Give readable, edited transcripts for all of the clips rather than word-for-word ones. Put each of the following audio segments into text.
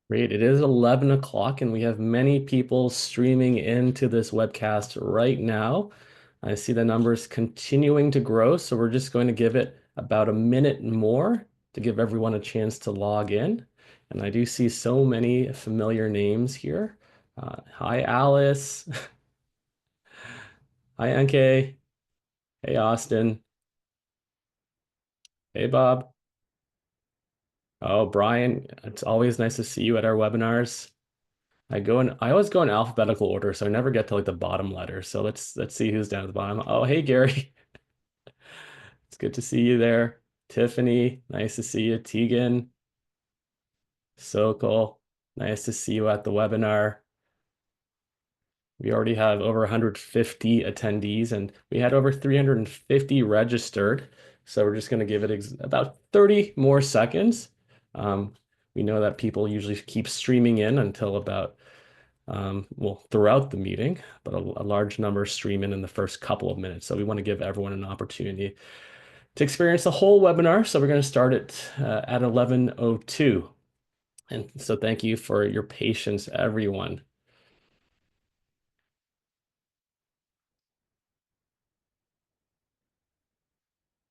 Great. It is 11 o'clock, and we have many people streaming into this webcast right now. I see the numbers continuing to grow, so we're just going to give it about a minute more to give everyone a chance to log in. And I do see so many familiar names here. Hi, Alice. Hi, NK. Hey, Austin. Hey, Bob. Oh, Brian. It's always nice to see you at our webinars. I always go in alphabetical order, so I never get to like the bottom letter. So let's see who's down at the bottom. Oh, hey Gary. It's good to see you there. Tiffany, nice to see you. Tegan, Sokol, nice to see you at the webinar. We already have over 150 attendees and we had over 350 registered. So we're just going to give it about 30 more seconds. Um, we know that people usually keep streaming in until about well, throughout the meeting, but a large number stream in the first couple of minutes. So we want to give everyone an opportunity to experience the whole webinar. So we're going to start it at 11:02. And so thank you for your patience, everyone.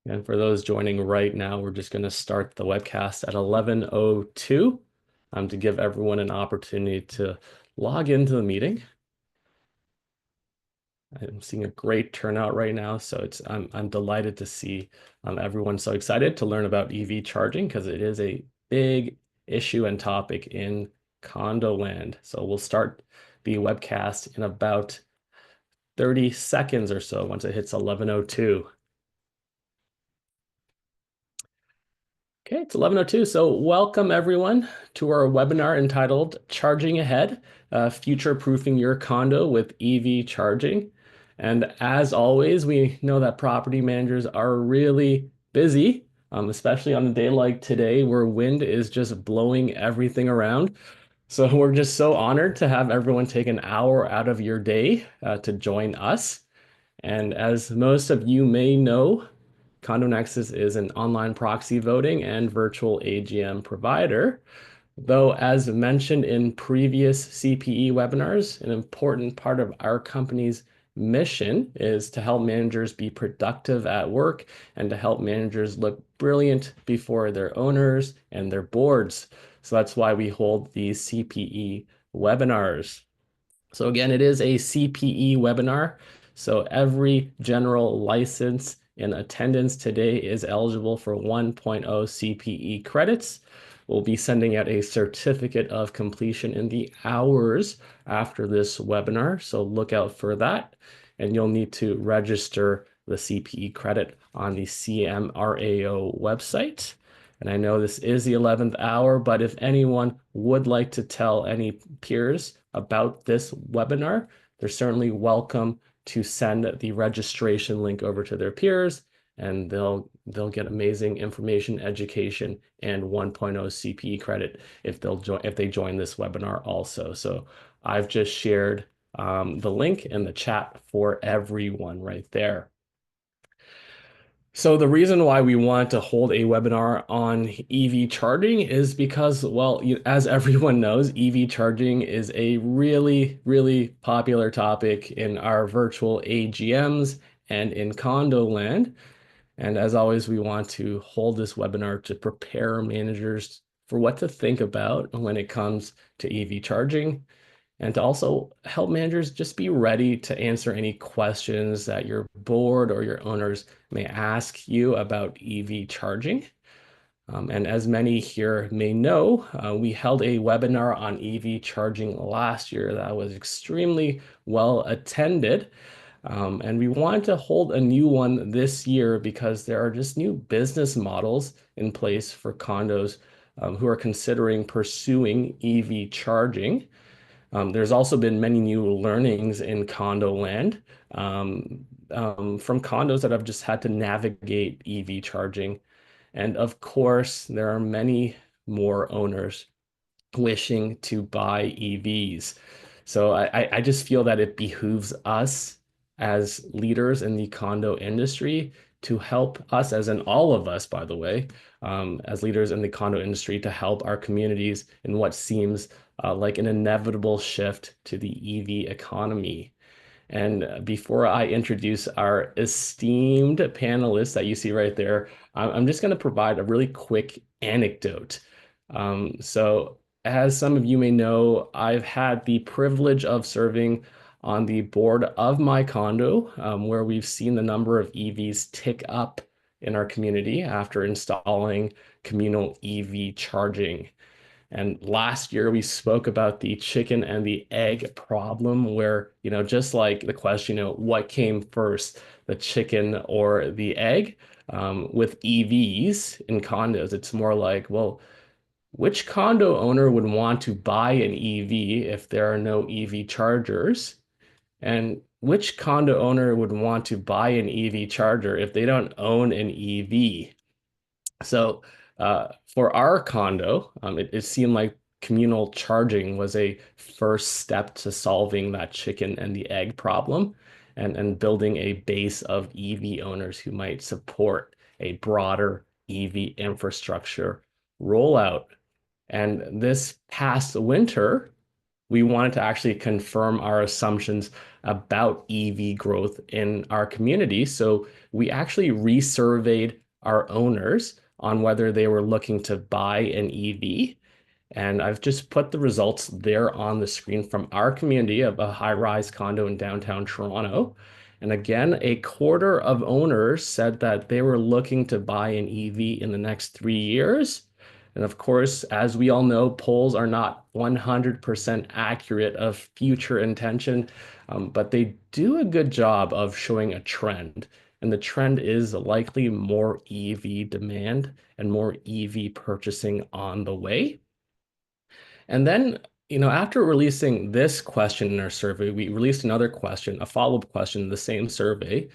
And for those joining right now, we're just going to start the webcast at 11:02 to give everyone an opportunity to log into the meeting. I'm seeing a great turnout right now, so I'm delighted to see everyone so excited to learn about EV charging because it is a big issue and topic in condo land. So we'll start the webcast in about 30 seconds or so once it hits 11:02. Okay, it's 11:02. So welcome everyone to our webinar entitled Charging Ahead, Future-Proofing Your Condo with EV Charging. And as always, we know that property managers are really busy, especially on a day like today where wind is just blowing everything around. So we're just so honored to have everyone take an hour out of your day to join us. And as most of you may know, Condo Nexus is an online proxy voting and virtual AGM provider. Though, as mentioned in previous CPE webinars, an important part of our company's mission is to help managers be productive at work and to help managers look brilliant before their owners and their boards. So that's why we hold these CPE webinars. So again, it is a CPE webinar. So every general license in attendance today is eligible for 1.0 CPE credits. We'll be sending out a certificate of completion in the hours after this webinar. So look out for that. And you'll need to register the CPE credit on the CMRAO website. And I know this is the 11th hour, but if anyone would like to tell any peers about this webinar, they're certainly welcome to send the registration link over to their peers and they'll get amazing information, education, and 1.0 CPE credit if they join this webinar also. So I've just shared the link in the chat for everyone right there. So the reason why we want to hold a webinar on EV charging is because, well, as everyone knows, EV charging is a really, really popular topic in our virtual AGMs and in condo land. And as always, we want to hold this webinar to prepare managers for what to think about when it comes to EV charging and to also help managers just be ready to answer any questions that your board or your owners may ask you about EV charging. And as many here may know, we held a webinar on EV charging last year that was extremely well attended. And we wanted to hold a new one this year because there are just new business models in place for condos who are considering pursuing EV charging. There's also been many new learnings in condo land from condos that have just had to navigate EV charging. And of course, there are many more owners wishing to buy EVs. So I just feel that it behooves us as leaders in the condo industry to help us, as in all of us, by the way, as leaders in the condo industry, to help our communities in what seems like an inevitable shift to the EV economy. And before I introduce our esteemed panelists that you see right there, I'm just going to provide a really quick anecdote. So, as some of you may know, I've had the privilege of serving on the board of my condo, where we've seen the number of EVs tick up in our community after installing communal EV charging. And last year we spoke about the chicken and the egg problem, where, just like the question, what came first, the chicken or the egg? With EVs in condos, it's more like, well, which condo owner would want to buy an EV if there are no EV chargers? And which condo owner would want to buy an EV charger if they don't own an EV? So for our condo, it seemed like communal charging was a first step to solving that chicken and the egg problem and building a base of EV owners who might support a broader EV infrastructure rollout. And this past winter, we wanted to actually confirm our assumptions about EV growth in our community. So we actually resurveyed our owners on whether they were looking to buy an EV. And I've just put the results there on the screen from our community of a high-rise condo in downtown Toronto. And again, a quarter of owners said that they were looking to buy an EV in the next 3 years. And of course, as we all know, polls are not 100% accurate of future intention, but they do a good job of showing a trend. And the trend is likely more EV demand and more EV purchasing on the way. And then, after releasing this question in our survey, we released another question, a follow-up question in the same survey,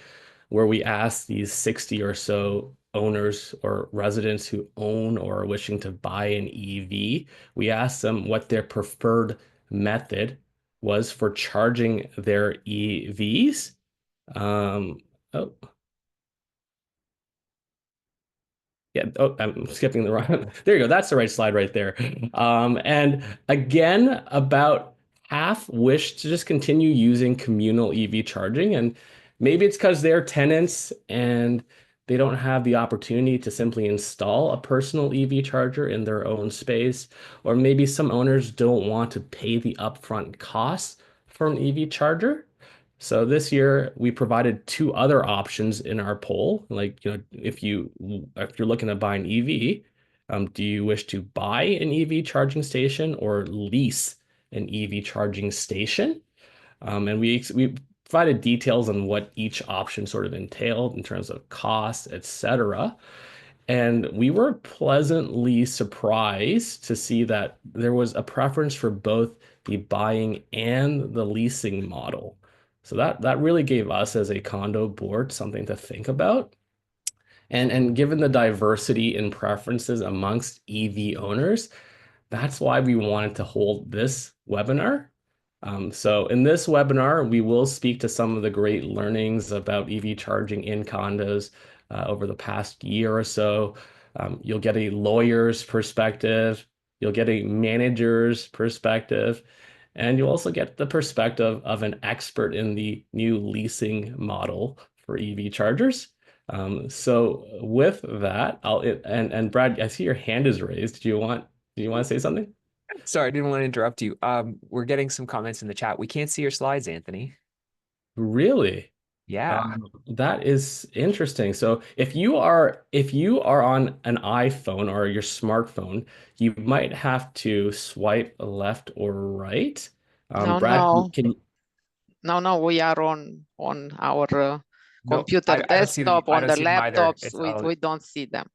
where we asked these 60 or so owners or residents who own or are wishing to buy an EV. We asked them what their preferred method was for charging their EVs. Um, oh, Yeah. Oh, I'm skipping the wrong. There you go. That's the right slide right there. And again, about half wish to just continue using communal EV charging. And maybe it's because they're tenants and they don't have the opportunity to simply install a personal EV charger in their own space. Or maybe some owners don't want to pay the upfront costs for an EV charger. So this year we provided two other options in our poll. Like, if you're looking to buy an EV, do you wish to buy an EV charging station or lease an EV charging station? And we provided details on what each option sort of entailed in terms of cost, etc. And we were pleasantly surprised to see that there was a preference for both the buying and the leasing model. So that really gave us as a condo board something to think about. And given the diversity in preferences amongst EV owners, that's why we wanted to hold this webinar. So in this webinar, we will speak to some of the great learnings about EV charging in condos over the past year or so. You'll get a lawyer's perspective, you'll get a manager's perspective, and you'll also get the perspective of an expert in the new leasing model for EV chargers. So with that, and Brad, I see your hand is raised. Do you want to say something? Sorry, I didn't want to interrupt you. We're getting some comments in the chat. We can't see your slides, Anthony. Really? Yeah. That is interesting. So if you are on an iPhone or your smartphone, you might have to swipe left or right. No, Brad, no, can no. We are on our No, computer I don't see them. desktop I on don't the see them either. laptops. We don't see them.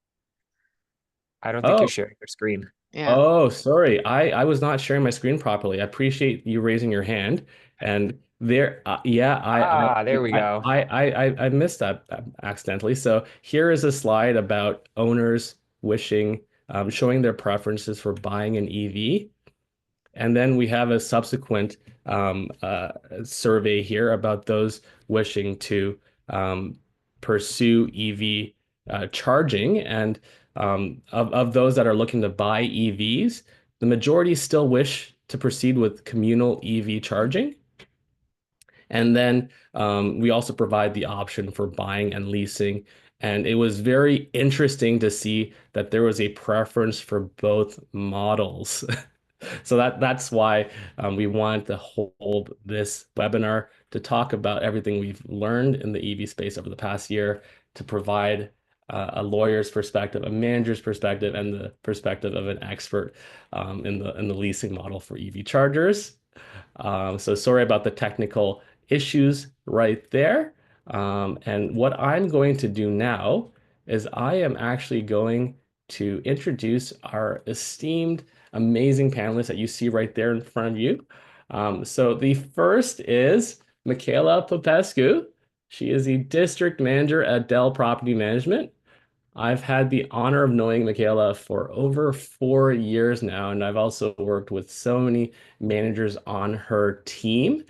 I don't think you're oh sharing your screen. Yeah. oh sorry, I was not sharing my screen properly. I appreciate you raising your hand. And there, yeah, Ah, there we go. I missed that accidentally. So here is a slide about owners wishing, showing their preferences for buying an EV. And then we have a subsequent survey here about those wishing to um, pursue EV charging. And of those that are looking to buy EVs, the majority still wish to proceed with communal EV charging. And then we also provide the option for buying and leasing. And it was very interesting to see that there was a preference for both models. So that's why we wanted to hold this webinar to talk about everything we've learned in the EV space over the past year, to provide a lawyer's perspective, a manager's perspective, and the perspective of an expert in the leasing model for EV chargers. So sorry about the technical issues right there. And what I'm going to do now is I am actually going to introduce our esteemed, amazing panelists that you see right there in front of you. So the first is Michaela Popescu. She is the district manager at Dell Property Management. I've had the honor of knowing Michaela for over 4 years now, and I've also worked with so many managers on her team.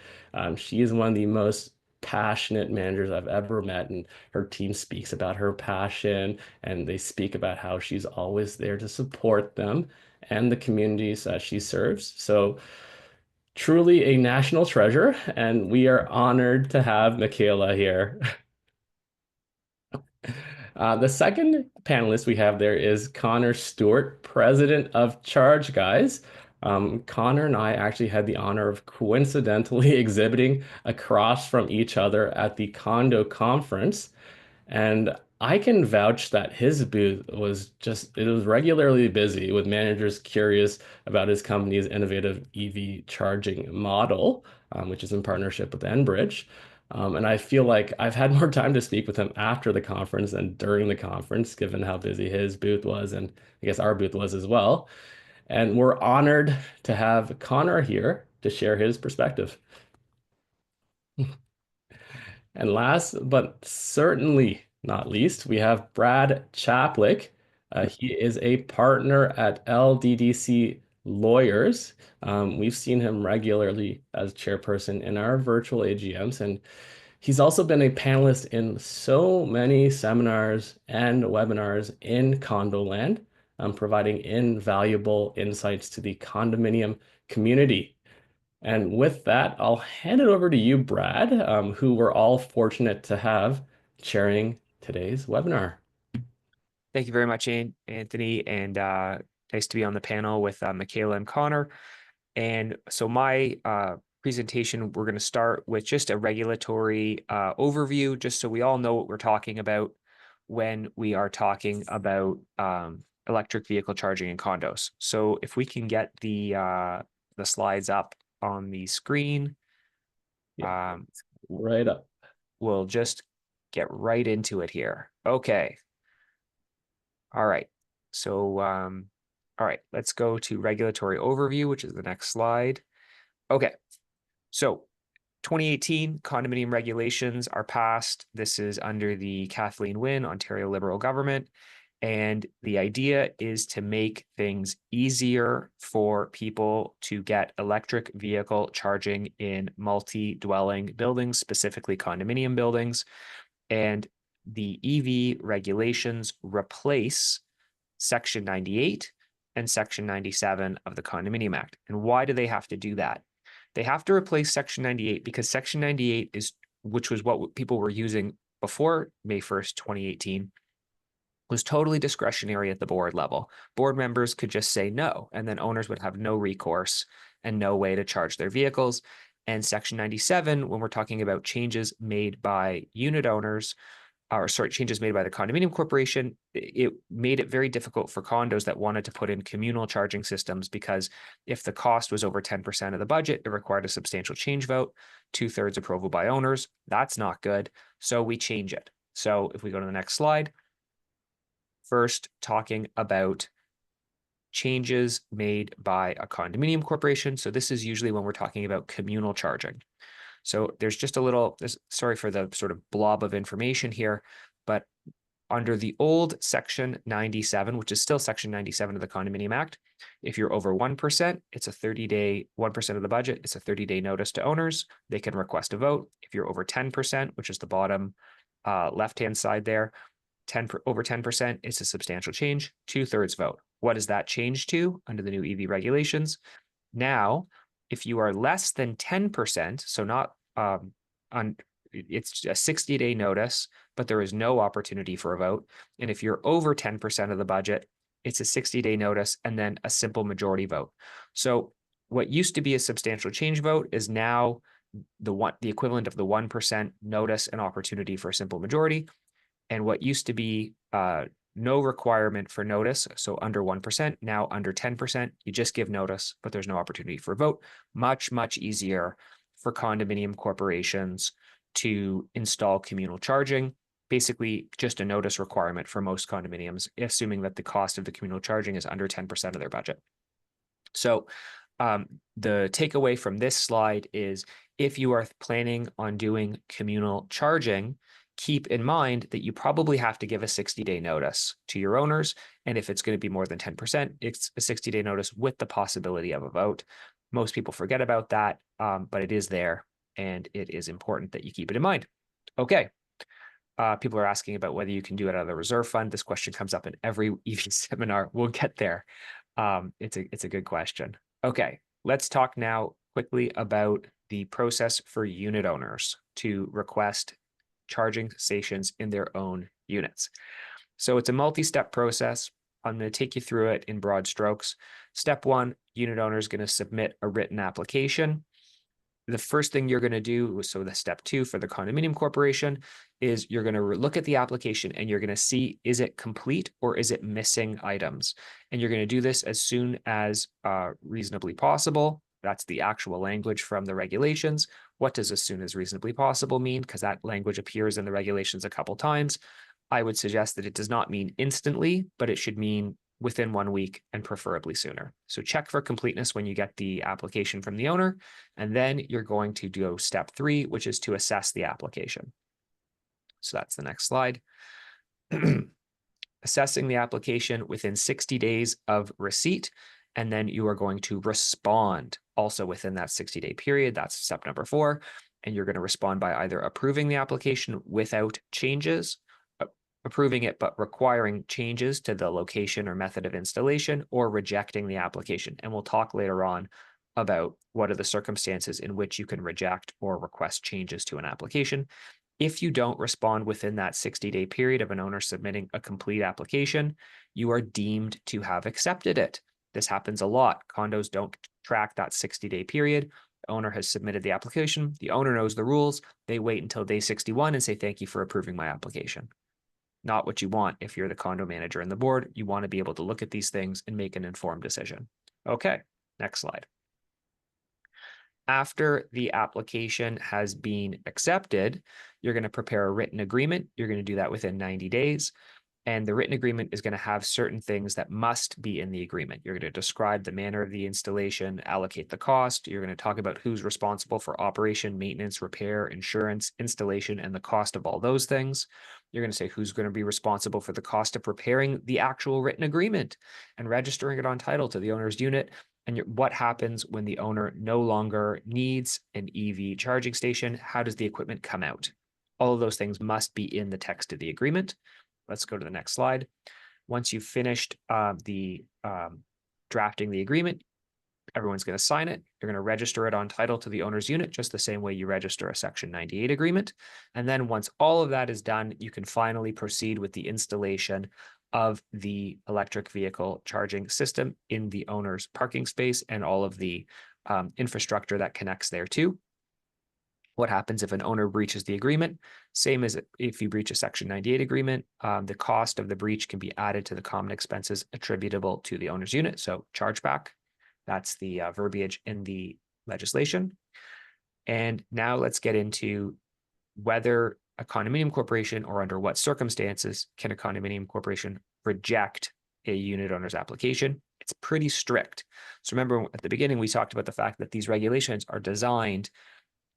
She is one of the most passionate managers I've ever met, and her team speaks about her passion, and they speak about how she's always there to support them and the communities that she serves. So truly a national treasure, and we are honored to have Michaela here. The second panelist we have there is Connor Stewart, president of Charge Guys. Connor and I actually had the honor of coincidentally exhibiting across from each other at the condo conference. And I can vouch that his booth was it was regularly busy with managers curious about his company's innovative EV charging model, which is in partnership with Enbridge. And I feel like I've had more time to speak with him after the conference than during the conference, given how busy his booth was, and I guess our booth was as well. And we're honored to have Connor here to share his perspective. And last but certainly not least, we have Brad Chaplick. He is a partner at LDDC Lawyers. We've seen him regularly as chairperson in our virtual AGMs, and he's also been a panelist in so many seminars and webinars in Condoland, providing invaluable insights to the condominium community. And with that, I'll hand it over to you, Brad, who we're all fortunate to have chairing today's webinar. Thank you very much, Anthony, and nice to be on the panel with Michaela and Connor. And so my presentation, we're going to start with just a regulatory overview, just so we all know what we're talking about when we are talking about electric vehicle charging in condos. So if we can get the slides up on the screen, right up. We'll just get right into it here. Okay. All right. So, all right, let's go to regulatory overview, which is the next slide. Okay. So 2018 condominium regulations are passed. This is under the Kathleen Wynne Ontario Liberal government. And the idea is to make things easier for people to get electric vehicle charging in multi-dwelling buildings, specifically condominium buildings. And the EV regulations replace Section 98 and Section 97 of the Condominium Act. And why do they have to do that? They have to replace Section 98 because Section 98 which was what people were using before May 1st, 2018, was totally discretionary at the board level. Board members could just say no, and then owners would have no recourse and no way to charge their vehicles. And Section 97, when we're talking about changes made by unit owners, changes made by the condominium corporation, it made it very difficult for condos that wanted to put in communal charging systems, because if the cost was over 10% of the budget, it required a substantial change vote, 2/3 approval by owners. That's not good. So we change it. So if we go to the next slide, first talking about changes made by a condominium corporation. So this is usually when we're talking about communal charging. So there's just sorry for the sort of blob of information here, but under the old Section 97, which is still Section 97 of the Condominium Act, if you're over 1%, it's a 30-day, 1% of the budget, it's a 30-day notice to owners. They can request a vote. If you're over 10%, which is the bottom left-hand side there, over 10% is a substantial change, 2/3 vote. What does that change to under the new EV regulations? Now, if you are less than 10%, so not it's a 60-day notice, but there is no opportunity for a vote. And if you're over 10% of the budget, it's a 60-day notice and then a simple majority vote. So what used to be a substantial change vote is now the equivalent of the 1% notice and opportunity for a simple majority. And what used to be no requirement for notice, so under 1%, now under 10%, you just give notice, but there's no opportunity for a vote. Much, much easier for condominium corporations to install communal charging. Basically, just a notice requirement for most condominiums, assuming that the cost of the communal charging is under 10% of their budget. So the takeaway from this slide is if you are planning on doing communal charging, keep in mind that you probably have to give a 60-day notice to your owners. And if it's going to be more than 10%, it's a 60-day notice with the possibility of a vote. Most people forget about that, but it is there, and it is important that you keep it in mind. Okay. People are asking about whether you can do it out of the reserve fund. This question comes up in every EV seminar. We'll get there. It's a good question. Okay, let's talk now quickly about the process for unit owners to request charging stations in their own units. So it's a multi-step process. I'm going to take you through it in broad strokes. Step one, unit owner is going to submit a written application. The first thing you're going to do, so the step two for the condominium corporation, is you're going to look at the application and you're going to see, is it complete or is it missing items? And you're going to do this as soon as reasonably possible. That's the actual language from the regulations. What does as soon as reasonably possible mean? Because that language appears in the regulations a couple times. I would suggest that it does not mean instantly, but it should mean within 1 week and preferably sooner. So check for completeness when you get the application from the owner, and then you're going to do step three, which is to assess the application. So that's the next slide. Assessing the application within 60 days of receipt, and then you are going to respond also within that 60-day period. That's step number 4. And you're going to respond by either approving the application without changes, approving it but requiring changes to the location or method of installation, or rejecting the application. And we'll talk later on about what are the circumstances in which you can reject or request changes to an application. If you don't respond within that 60-day period of an owner submitting a complete application, you are deemed to have accepted it. This happens a lot. Condos don't track that 60-day period. The owner has submitted the application. The owner knows the rules. They wait until day 61 and say, thank you for approving my application. Not what you want if you're the condo manager and the board. You want to be able to look at these things and make an informed decision. Okay, next slide. After the application has been accepted, you're going to prepare a written agreement. You're going to do that within 90 days. And the written agreement is going to have certain things that must be in the agreement. You're going to describe the manner of the installation, allocate the cost. You're going to talk about who's responsible for operation, maintenance, repair, insurance, installation, and the cost of all those things. You're going to say who's going to be responsible for the cost of preparing the actual written agreement and registering it on title to the owner's unit. And what happens when the owner no longer needs an EV charging station? How does the equipment come out? All of those things must be in the text of the agreement. Let's go to the next slide. Once you've finished drafting the agreement, everyone's going to sign it. You're going to register it on title to the owner's unit, just the same way you register a Section 98 agreement. And then once all of that is done, you can finally proceed with the installation of the electric vehicle charging system in the owner's parking space and all of the infrastructure that connects there too. What happens if an owner breaches the agreement? Same as if you breach a Section 98 agreement, the cost of the breach can be added to the common expenses attributable to the owner's unit. So chargeback, that's the verbiage in the legislation. And now let's get into whether a condominium corporation, or under what circumstances can a condominium corporation reject a unit owner's application. It's pretty strict. So remember at the beginning, we talked about the fact that these regulations are designed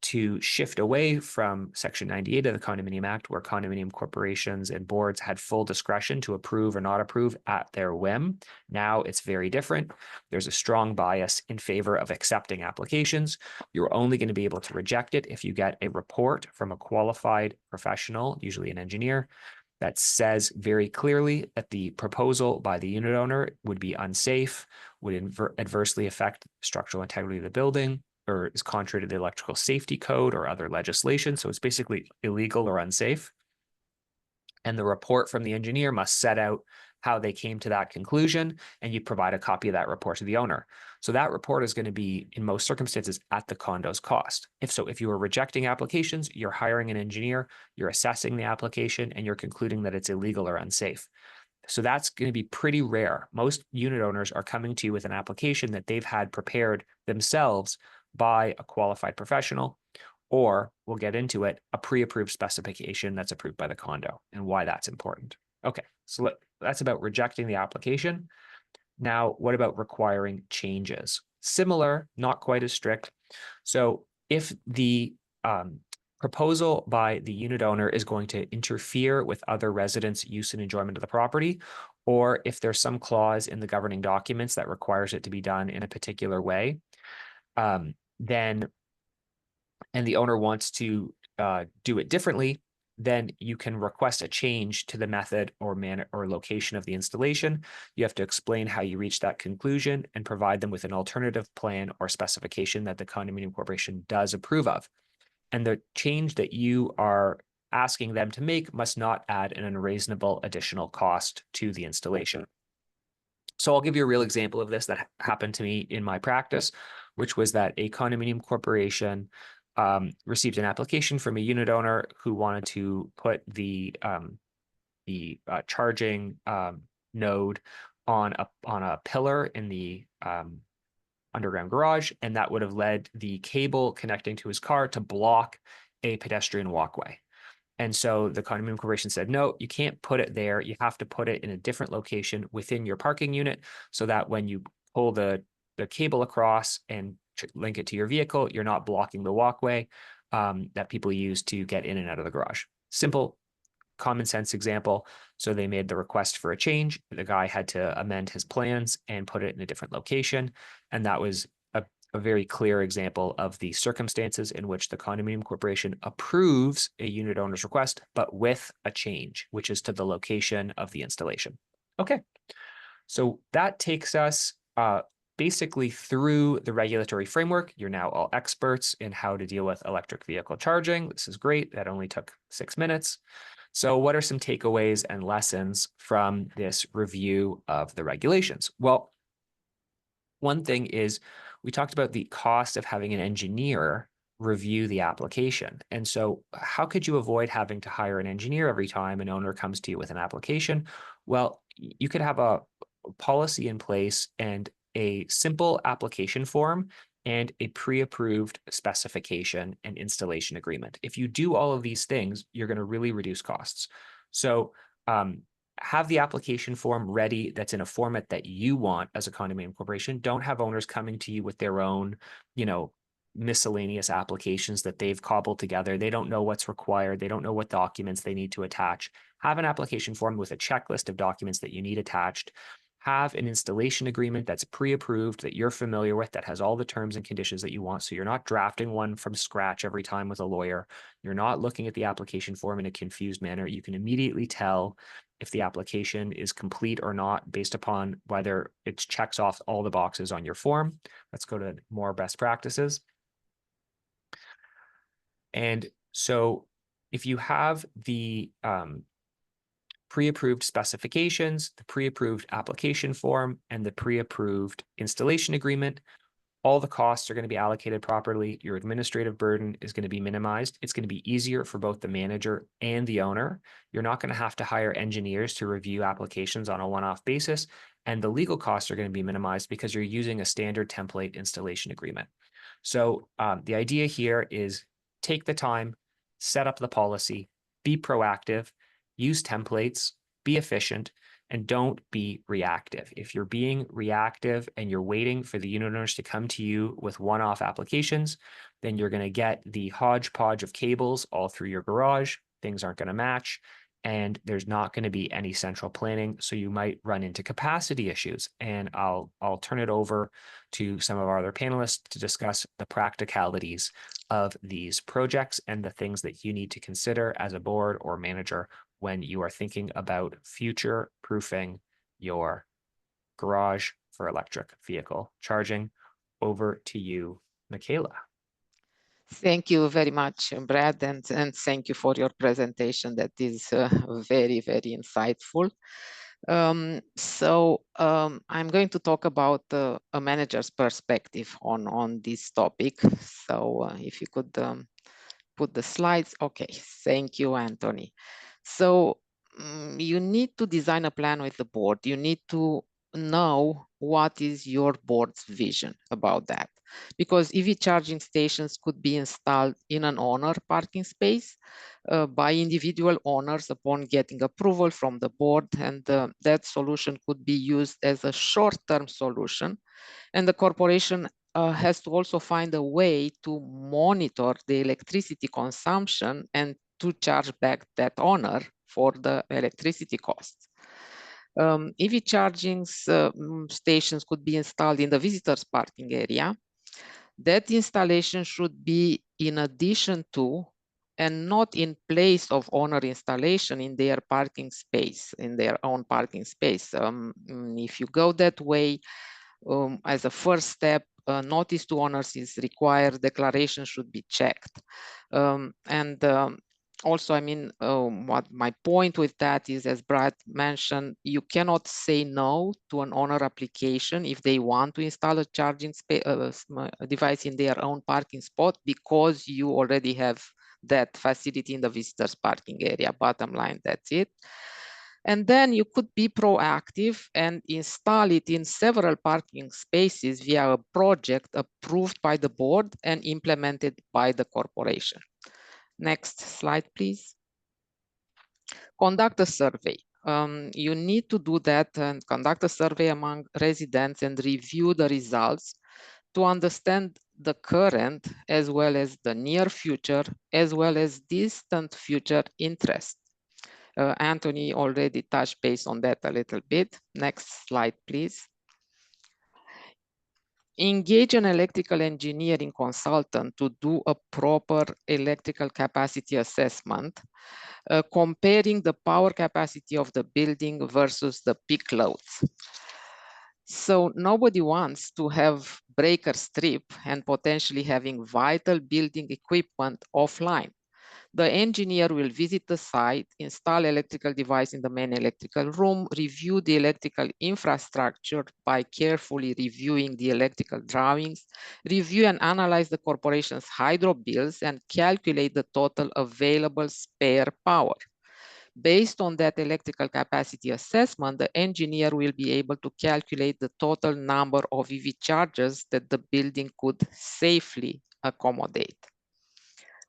to shift away from Section 98 of the Condominium Act, where condominium corporations and boards had full discretion to approve or not approve at their whim. Now it's very different. There's a strong bias in favor of accepting applications. You're only going to be able to reject it if you get a report from a qualified professional, usually an engineer, that says very clearly that the proposal by the unit owner would be unsafe, would adversely affect structural integrity of the building, or is contrary to the electrical safety code or other legislation. So it's basically illegal or unsafe. And the report from the engineer must set out how they came to that conclusion, and you provide a copy of that report to the owner. So that report is going to be, in most circumstances, at the condo's cost. If you are rejecting applications, you're hiring an engineer, you're assessing the application, and you're concluding that it's illegal or unsafe. So that's going to be pretty rare. Most unit owners are coming to you with an application that they've had prepared themselves by a qualified professional, or we'll get into it, a pre-approved specification that's approved by the condo, and why that's important. Okay, so that's about rejecting the application. Now, what about requiring changes? Similar, not quite as strict. So if the proposal by the unit owner is going to interfere with other residents' use and enjoyment of the property, or if there's some clause in the governing documents that requires it to be done in a particular way, then, and the owner wants to do it differently, then you can request a change to the method or manner or location of the installation. You have to explain how you reach that conclusion and provide them with an alternative plan or specification that the condominium corporation does approve of. And the change that you are asking them to make must not add an unreasonable additional cost to the installation. So I'll give you a real example of this that happened to me in my practice, which was that a condominium corporation received an application from a unit owner who wanted to put the charging node on a pillar in the underground garage, and that would have led the cable connecting to his car to block a pedestrian walkway. And so the condominium corporation said, no, you can't put it there. You have to put it in a different location within your parking unit so that when you pull the cable across and link it to your vehicle, you're not blocking the walkway that people use to get in and out of the garage. Simple, common sense example. So they made the request for a change. The guy had to amend his plans and put it in a different location. And that was a very clear example of the circumstances in which the condominium corporation approves a unit owner's request, but with a change, which is to the location of the installation. Okay, so that takes us basically through the regulatory framework. You're now all experts in how to deal with electric vehicle charging. This is great. That only took 6 minutes. So what are some takeaways and lessons from this review of the regulations? Well, one thing is we talked about the cost of having an engineer review the application. And so how could you avoid having to hire an engineer every time an owner comes to you with an application? Well, you could have a policy in place and a simple application form and a pre-approved specification and installation agreement. If you do all of these things, you're going to really reduce costs. So have the application form ready that's in a format that you want as a condominium corporation. Don't have owners coming to you with their own, miscellaneous applications that they've cobbled together. They don't know what's required. They don't know what documents they need to attach. Have an application form with a checklist of documents that you need attached. Have an installation agreement that's pre-approved, that you're familiar with, that has all the terms and conditions that you want. So you're not drafting one from scratch every time with a lawyer. You're not looking at the application form in a confused manner. You can immediately tell if the application is complete or not based upon whether it checks off all the boxes on your form. Let's go to more best practices. And so if you have the pre-approved specifications, the pre-approved application form, and the pre-approved installation agreement, all the costs are going to be allocated properly. Your administrative burden is going to be minimized. It's going to be easier for both the manager and the owner. You're not going to have to hire engineers to review applications on a one-off basis. And the legal costs are going to be minimized because you're using a standard template installation agreement. So the idea here is take the time, set up the policy, be proactive, use templates, be efficient, and don't be reactive. If you're being reactive and you're waiting for the unit owners to come to you with one-off applications, then you're going to get the hodgepodge of cables all through your garage. Things aren't going to match, and there's not going to be any central planning. So you might run into capacity issues. And I'll turn it over to some of our other panelists to discuss the practicalities of these projects and the things that you need to consider as a board or manager when you are thinking about future proofing your garage for electric vehicle charging. Over to you, Michaela. Thank you very much, Brad, and thank you for your presentation. That is very, very insightful. I'm going to talk about a manager's perspective on this topic. So if you could put the slides. Okay, thank you, Anthony. So you need to design a plan with the board. You need to know what is your board's vision about that. Because EV charging stations could be installed in an owner parking space by individual owners upon getting approval from the board, and that solution could be used as a short-term solution. And the corporation has to also find a way to monitor the electricity consumption and to charge back that owner for the electricity costs. EV charging stations could be installed in the visitors parking area. That installation should be in addition to and not in place of owner installation in their parking space, in their own parking space. If you go that way, as a first step, notice to owners is required, declaration should be checked. Also, I mean, what my point with that is, as Brad mentioned, you cannot say no to an owner application if they want to install a charging device in their own parking spot because you already have that facility in the visitors parking area. Bottom line, that's it. And then you could be proactive and install it in several parking spaces via a project approved by the board and implemented by the corporation. Next slide, please. Conduct a survey. You need to do that and conduct a survey among residents and review the results to understand the current as well as the near future, as well as distant future interest. Anthony already touched base on that a little bit. Next slide, please. Engage an electrical engineering consultant to do a proper electrical capacity assessment, comparing the power capacity of the building versus the peak loads. So nobody wants to have breaker strip and potentially having vital building equipment offline. The engineer will visit the site, install electrical device in the main electrical room, review the electrical infrastructure by carefully reviewing the electrical drawings, review and analyze the corporation's hydro bills, and calculate the total available spare power. Based on that electrical capacity assessment, the engineer will be able to calculate the total number of EV chargers that the building could safely accommodate.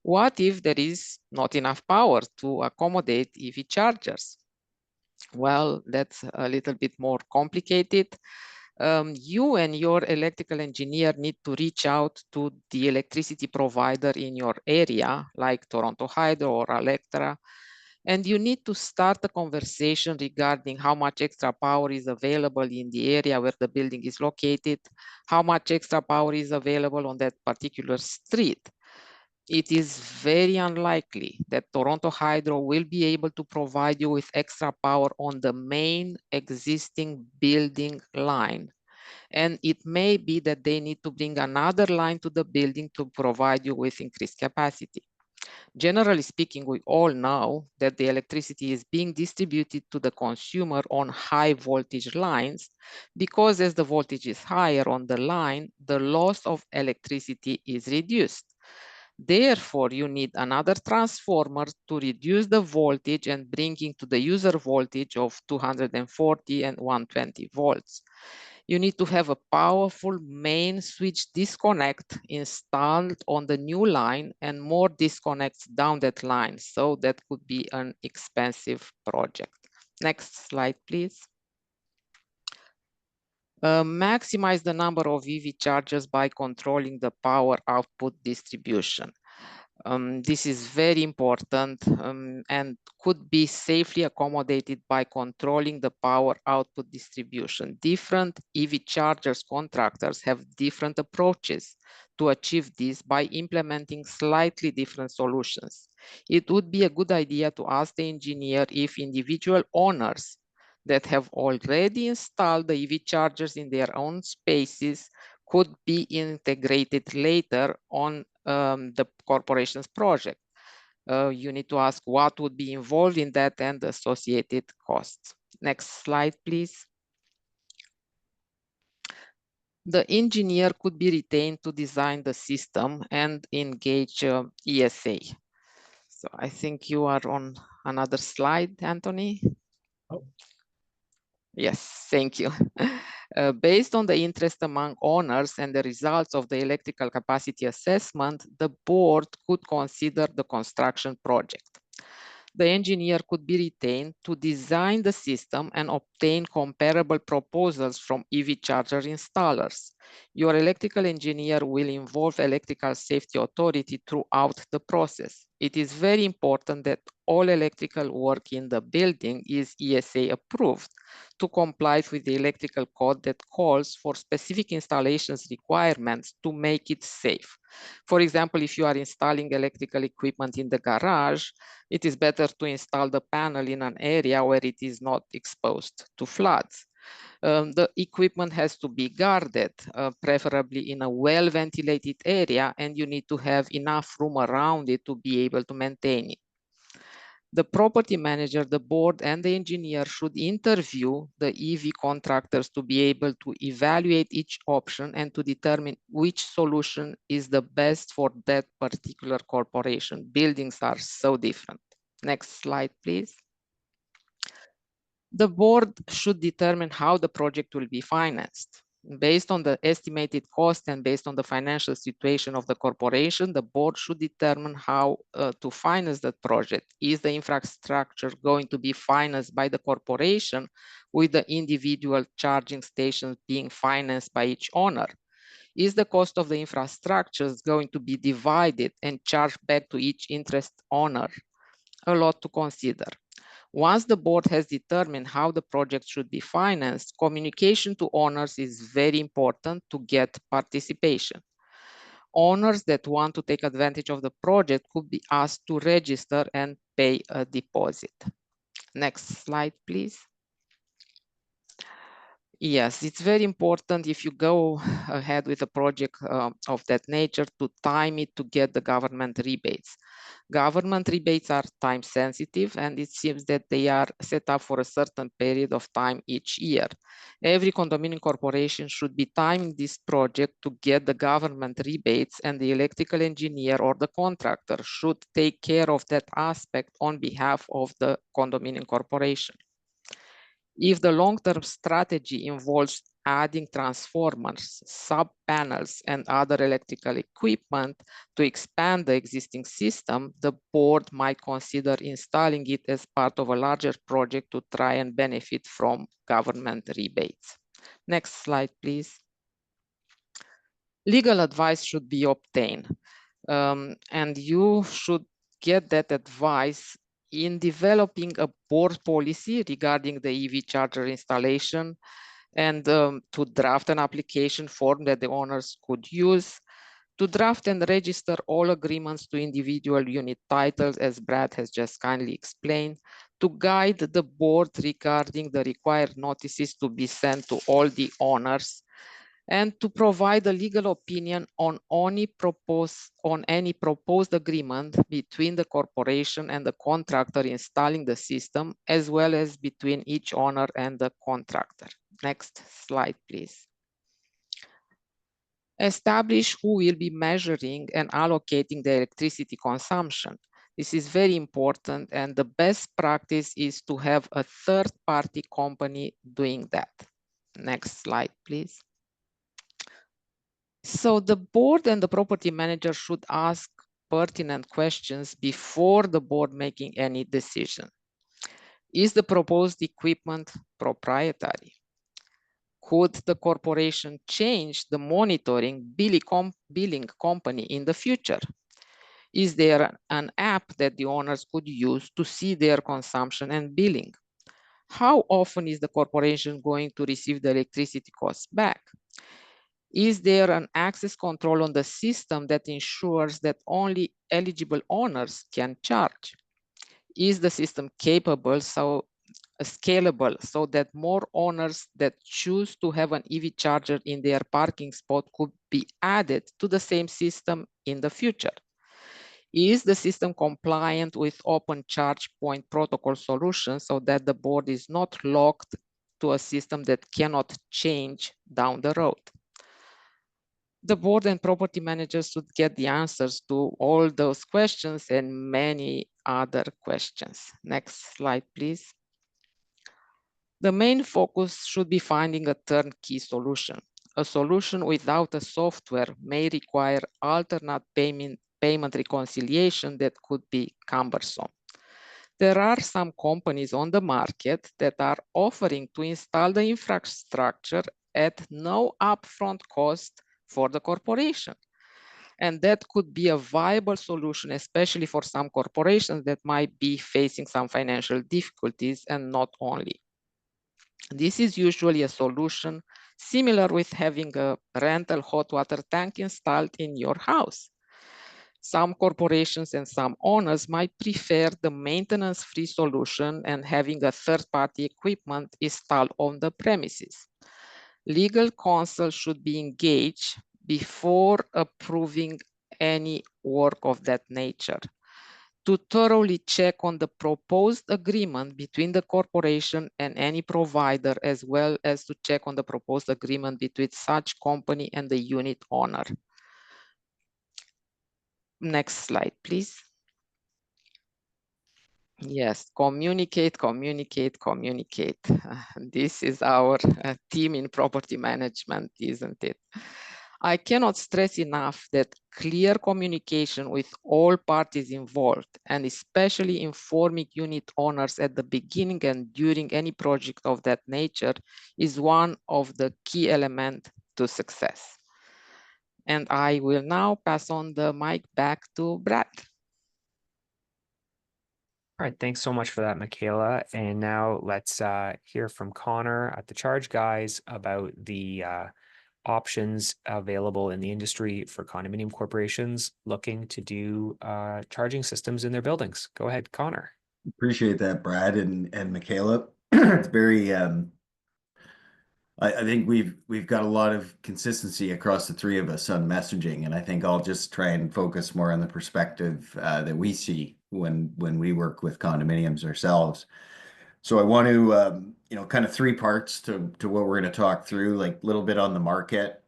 What if there is not enough power to accommodate EV chargers? Well, that's a little bit more complicated. You and your electrical engineer need to reach out to the electricity provider in your area, like Toronto Hydro or Alectra, and you need to start a conversation regarding how much extra power is available in the area where the building is located, how much extra power is available on that particular street. It is very unlikely that Toronto Hydro will be able to provide you with extra power on the main existing building line. And it may be that they need to bring another line to the building to provide you with increased capacity. Generally speaking, we all know that the electricity is being distributed to the consumer on high voltage lines because as the voltage is higher on the line, the loss of electricity is reduced. Therefore, you need another transformer to reduce the voltage and bringing to the user voltage of 240 and 120 volts. You need to have a powerful main switch disconnect installed on the new line and more disconnects down that line. So that could be an expensive project. Next slide, please. Maximize the number of EV chargers by controlling the power output distribution. This is very important and could be safely accommodated by controlling the power output distribution. Different EV chargers contractors have different approaches to achieve this by implementing slightly different solutions. It would be a good idea to ask the engineer if individual owners that have already installed the EV chargers in their own spaces could be integrated later on the corporation's project. You need to ask what would be involved in that and the associated costs. Next slide, please. The engineer could be retained to design the system and engage ESA. So I think you are on another slide, Anthony. Oh. Yes, thank you. Based on the interest among owners and the results of the electrical capacity assessment, the board could consider the construction project. The engineer could be retained to design the system and obtain comparable proposals from EV charger installers. Your electrical engineer will involve Electrical Safety Authority throughout the process. It is very important that all electrical work in the building is ESA approved to comply with the electrical code that calls for specific installations requirements to make it safe. For example, if you are installing electrical equipment in the garage, it is better to install the panel in an area where it is not exposed to floods. The equipment has to be guarded, preferably in a well-ventilated area, and you need to have enough room around it to be able to maintain it. The property manager, the board, and the engineer should interview the EV contractors to be able to evaluate each option and to determine which solution is the best for that particular corporation. Buildings are so different. Next slide, please. The board should determine how the project will be financed. Based on the estimated cost and based on the financial situation of the corporation, the board should determine how to finance that project. Is the infrastructure going to be financed by the corporation with the individual charging stations being financed by each owner? Is the cost of the infrastructure going to be divided and charged back to each interest owner? A lot to consider. Once the board has determined how the project should be financed, communication to owners is very important to get participation. Owners that want to take advantage of the project could be asked to register and pay a deposit. Next slide, please. Yes, it's very important if you go ahead with a project of that nature to time it to get the government rebates. Government rebates are time sensitive, and it seems that they are set up for a certain period of time each year. Every condominium corporation should be timing this project to get the government rebates, and the electrical engineer or the contractor should take care of that aspect on behalf of the condominium corporation. If the long-term strategy involves adding transformers, sub-panels, and other electrical equipment to expand the existing system, the board might consider installing it as part of a larger project to try and benefit from government rebates. Next slide, please. Legal advice should be obtained, and you should get that advice in developing a board policy regarding the EV charger installation and to draft an application form that the owners could use, to draft and register all agreements to individual unit titles, as Brad has just kindly explained, to guide the board regarding the required notices to be sent to all the owners, and to provide a legal opinion on any proposed agreement between the corporation and the contractor installing the system, as well as between each owner and the contractor. Next slide, please. Establish who will be measuring and allocating the electricity consumption. This is very important, and the best practice is to have a third-party company doing that. Next slide, please. So the board and the property manager should ask pertinent questions before the board making any decision. Is the proposed equipment proprietary? Could the corporation change the monitoring billing company in the future? Is there an app that the owners could use to see their consumption and billing? How often is the corporation going to receive the electricity costs back? Is there an access control on the system that ensures that only eligible owners can charge? Is the system capable, scalable, so that more owners that choose to have an EV charger in their parking spot could be added to the same system in the future? Is the system compliant with open charge point protocol solutions so that the board is not locked to a system that cannot change down the road? The board and property managers should get the answers to all those questions and many other questions. Next slide, please. The main focus should be finding a turnkey solution. A solution without a software may require alternate payment reconciliation that could be cumbersome. There are some companies on the market that are offering to install the infrastructure at no upfront cost for the corporation. And that could be a viable solution, especially for some corporations that might be facing some financial difficulties and not only. This is usually a solution similar with having a rental hot water tank installed in your house. Some corporations and some owners might prefer the maintenance-free solution and having a third-party equipment installed on the premises. Legal counsel should be engaged before approving any work of that nature to thoroughly check on the proposed agreement between the corporation and any provider, as well as to check on the proposed agreement between such company and the unit owner. Next slide, please. Yes, communicate, communicate, communicate. This is our team in property management, isn't it? I cannot stress enough that clear communication with all parties involved, and especially informing unit owners at the beginning and during any project of that nature, is one of the key elements to success. And I will now pass on the mic back to Brad. All right, thanks so much for that, Michaela. And now let's hear from Connor at the Charge Guys about the options available in the industry for condominium corporations looking to do charging systems in their buildings. Go ahead, Connor. Appreciate that, Brad and Michaela. It's very I think we've got a lot of consistency across the three of us on messaging, and I think I'll just try and focus more on the perspective that we see when we work with condominiums ourselves. So I want to kind of three parts to what we're going to talk through, like a little bit on the market,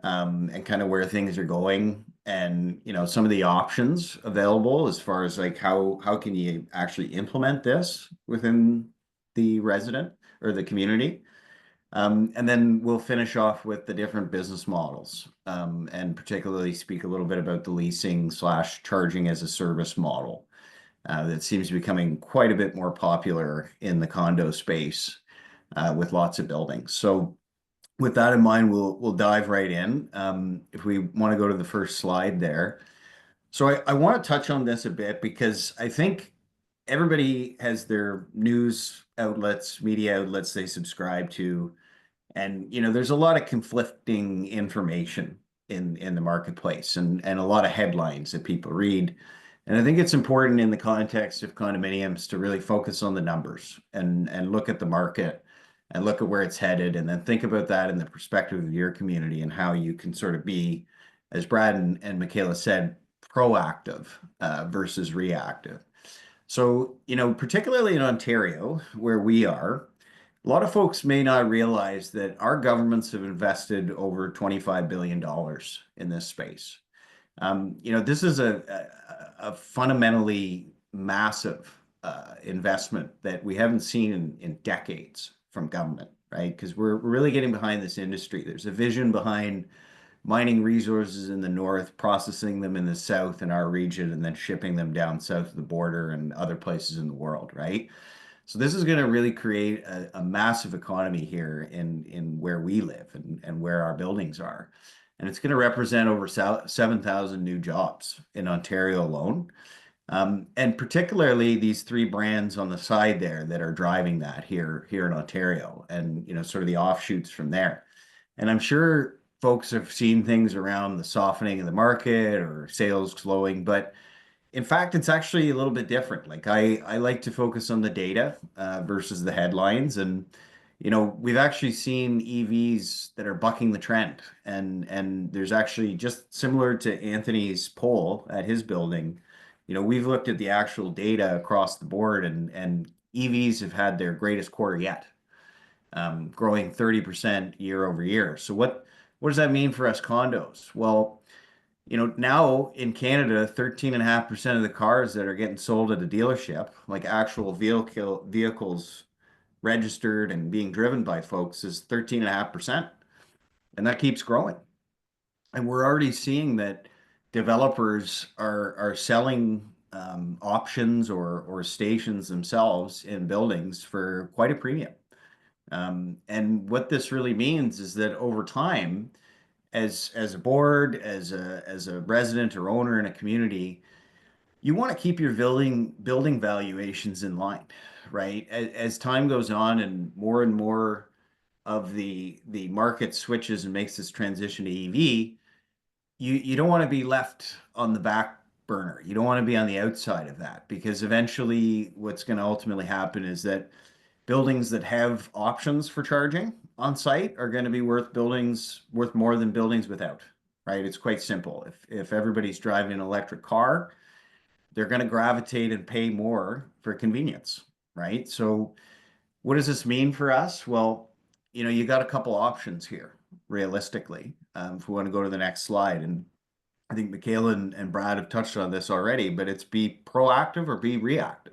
and kind of where things are going, and some of the options available as far as like how can you actually implement this within the resident or the community. And then we'll finish off with the different business models, and particularly speak a little bit about the leasing/charging as a service model that seems to be becoming quite a bit more popular in the condo space with lots of buildings. So with that in mind, we'll dive right in. If we want to go to the first slide there. So I want to touch on this a bit because I think everybody has their news outlets, media outlets they subscribe to. And there's a lot of conflicting information in the marketplace and a lot of headlines that people read. And I think it's important in the context of condominiums to really focus on the numbers and look at the market and look at where it's headed, and then think about that in the perspective of your community and how you can sort of be, as Brad and Michaela said, proactive versus reactive. So, particularly in Ontario, where we are, a lot of folks may not realize that our governments have invested over $25 billion in this space. This is a fundamentally massive investment that we haven't seen in decades from government, right? Because we're really getting behind this industry. There's a vision behind mining resources in the north, processing them in the south in our region, and then shipping them down south of the border and other places in the world, right? So this is going to really create a massive economy here in where we live and where our buildings are. And it's going to represent over 7,000 new jobs in Ontario alone. And particularly these three brands on the side there that are driving that here in Ontario, and sort of the offshoots from there. And I'm sure folks have seen things around the softening of the market or sales slowing, but in fact, it's actually a little bit different. Like I like to focus on the data versus the headlines, and we've actually seen EVs that are bucking the trend, and there's actually, just similar to Anthony's poll at his building, we've looked at the actual data across the board, and EVs have had their greatest quarter yet, growing 30% year over year. So what does that mean for us condos? Well, now in Canada, 13.5% of the cars that are getting sold at a dealership, like actual vehicles registered and being driven by folks, is 13.5%. And that keeps growing. And we're already seeing that developers are selling options or stations themselves in buildings for quite a premium. And what this really means is that over time, as a board, as a resident or owner in a community, you want to keep your building valuations in line, right? As time goes on and more of the market switches and makes this transition to EV, you don't want to be left on the back burner. You don't want to be on the outside of that, because eventually what's going to ultimately happen is that buildings that have options for charging on site are going to be worth more than buildings without, right? It's quite simple. If everybody's driving an electric car, they're going to gravitate and pay more for convenience, right? So what does this mean for us? Well, you got a couple options here, realistically. If we want to go to the next slide, and I think Michaela and Brad have touched on this already, but it's be proactive or be reactive.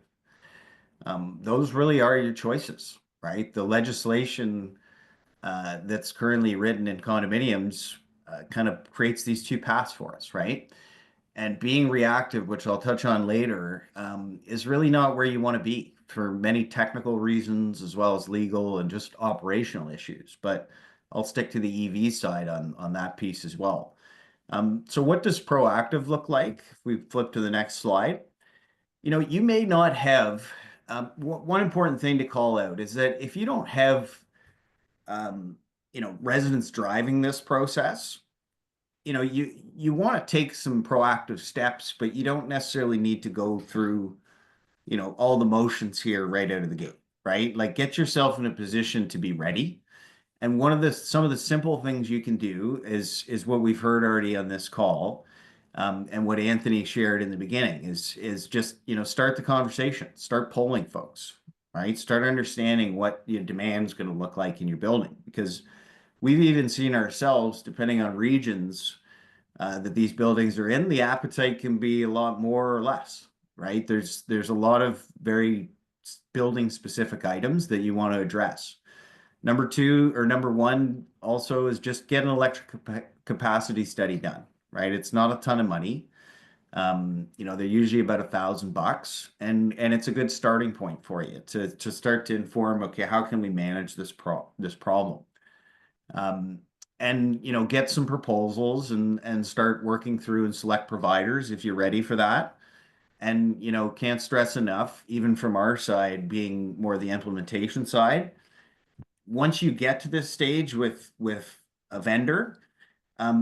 Those really are your choices, right? The legislation that's currently written in condominiums kind of creates these two paths for us, right? And being reactive, which I'll touch on later, is really not where you want to be for many technical reasons, as well as legal and just operational issues. But I'll stick to the EV side on that piece as well. So what does proactive look like? If we flip to the next slide, you may not have, one important thing to call out is that if you don't have, residents driving this process, you want to take some proactive steps, but you don't necessarily need to go through, all the motions here right out of the gate, right? Like, get yourself in a position to be ready. And some of the simple things you can do is what we've heard already on this call, and what Anthony shared in the beginning is just, start the conversation, start polling folks, right? Start understanding what your demand is going to look like in your building, because we've even seen ourselves, depending on regions that these buildings are in, the appetite can be a lot more or less, right? There's a lot of very building specific items that you want to address. Number one also is just get an electric capacity study done, right? It's not a ton of money. They're usually about $1,000, and it's a good starting point for you to start to inform, okay, how can we manage this problem? And get some proposals and start working through and select providers if you're ready for that. And can't stress enough, even from our side, being more the implementation side, once you get to this stage with a vendor,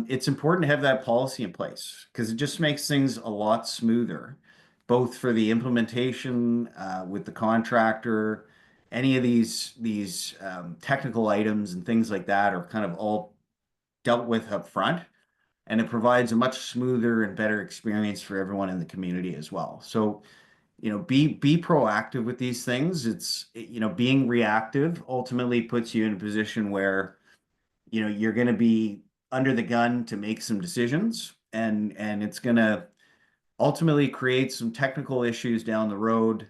it's important to have that policy in place, because it just makes things a lot smoother, both for the implementation with the contractor. Any of these technical items and things like that are kind of all dealt with up front, and it provides a much smoother and better experience for everyone in the community as well. So, be proactive with these things. It's, being reactive ultimately puts you in a position where, you're going to be under the gun to make some decisions, and it's going to ultimately create some technical issues down the road,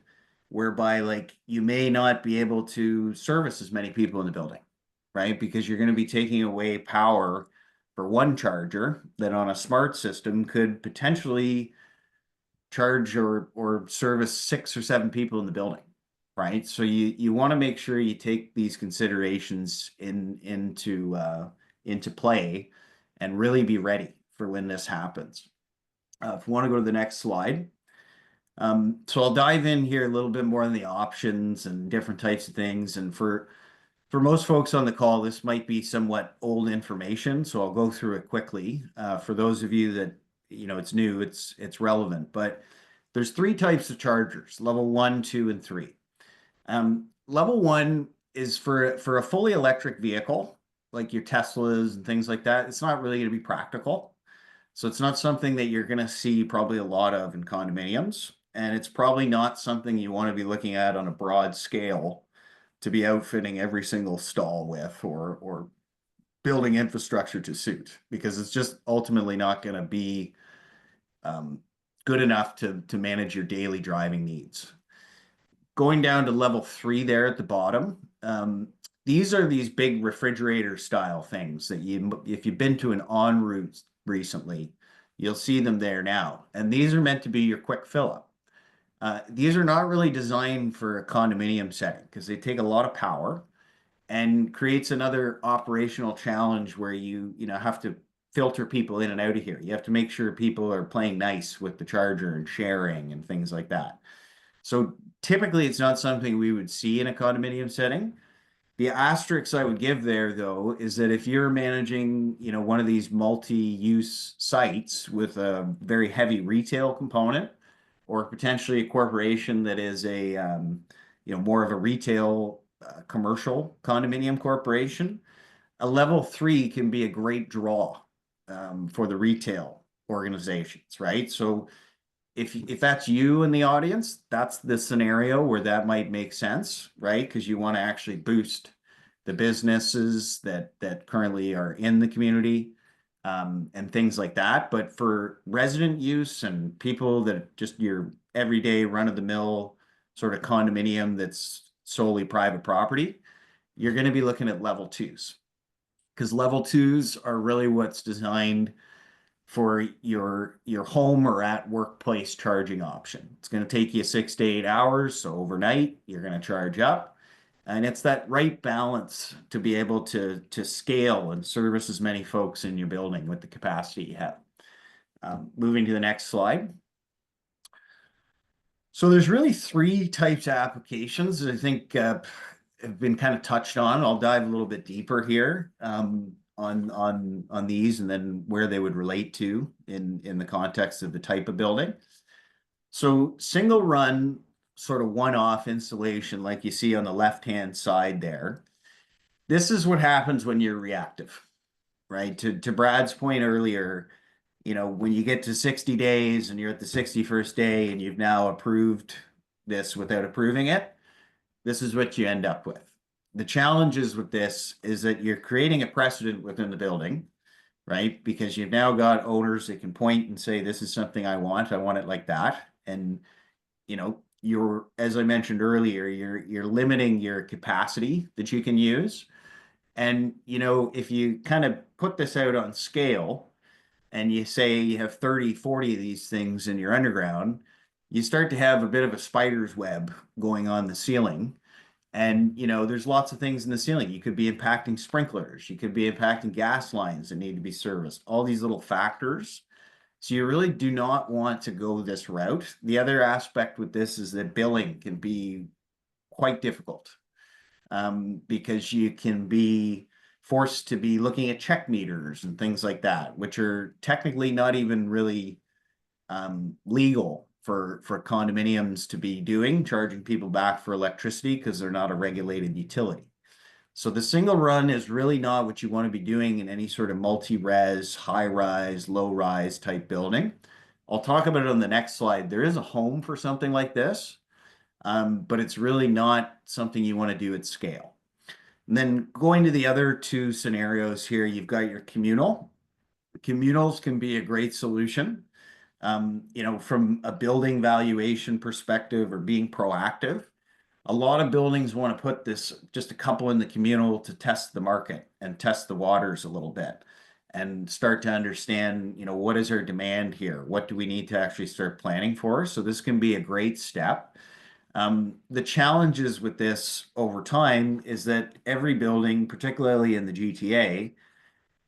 whereby, like, you may not be able to service as many people in the building, right? Because you're going to be taking away power for one charger that on a smart system could potentially charge or service 6 or 7 people in the building, right? So you want to make sure you take these considerations into play and really be ready for when this happens. If you want to go to the next slide. So I'll dive in here a little bit more on the options and different types of things. And for most folks on the call, this might be somewhat old information, so I'll go through it quickly. For those of you that, it's new, it's relevant, but there's 3 types of chargers: level 1, 2, and 3. Level 1 is for a fully electric vehicle, like your Teslas and things like that. It's not really going to be practical. So it's not something that you're going to see probably a lot of in condominiums. And it's probably not something you want to be looking at on a broad scale to be outfitting every single stall with, or building infrastructure to suit, because it's just ultimately not going to be good enough to manage your daily driving needs. Going down to level 3 there at the bottom, these are these big refrigerator style things that if you've been to an en route recently, you'll see them there now. And these are meant to be your quick fill up. These are not really designed for a condominium setting because they take a lot of power and creates another operational challenge where you have to filter people in and out of here. You have to make sure people are playing nice with the charger and sharing and things like that. So typically it's not something we would see in a condominium setting. The asterisks I would give there, though, is that if you're managing, one of these multi-use sites with a very heavy retail component, or potentially a corporation that is a, more of a retail commercial condominium corporation, a level 3 can be a great draw for the retail organizations, right? So if that's you in the audience, that's the scenario where that might make sense, right? Because you want to actually boost the businesses that currently are in the community, and things like that. But for resident use and people that just your everyday run-of-the-mill sort of condominium that's solely private property, you're going to be looking at level 2s, because level 2s are really what's designed for your home or at workplace charging option. It's going to take you 6 to 8 hours, so overnight you're going to charge up. And it's that right balance to be able to scale and service as many folks in your building with the capacity you have. Moving to the next slide. So there's really 3 types of applications that I think have been kind of touched on. I'll dive a little bit deeper here on these, and then where they would relate to in the context of the type of building. So single run, sort of one-off installation, like you see on the left-hand side there. This is what happens when you're reactive, right? To Brad's point earlier, when you get to 60 days and you're at the 61st day and you've now approved this without approving it, this is what you end up with. The challenges with this is that you're creating a precedent within the building, right? Because you've now got owners that can point and say, this is something I want it like that. And, you're, as I mentioned earlier, you're limiting your capacity that you can use. And, if you kind of put this out on scale and you say you have 30, 40 of these things in your underground, you start to have a bit of a spider's web going on the ceiling. And, there's lots of things in the ceiling. You could be impacting sprinklers. You could be impacting gas lines that need to be serviced. All these little factors. So you really do not want to go this route. The other aspect with this is that billing can be quite difficult, because you can be forced to be looking at check meters and things like that, which are technically not even really legal for condominiums to be doing, charging people back for electricity because they're not a regulated utility. So the single run is really not what you want to be doing in any sort of multi-res, high-rise, low-rise type building. I'll talk about it on the next slide. There is a home for something like this, but it's really not something you want to do at scale. And then going to the other 2 scenarios here, you've got your communal. Communals can be a great solution. From a building valuation perspective or being proactive, a lot of buildings want to put just a couple in the communal to test the market and test the waters a little bit and start to understand, what is our demand here? What do we need to actually start planning for? So this can be a great step. The challenges with this over time is that every building, particularly in the GTA,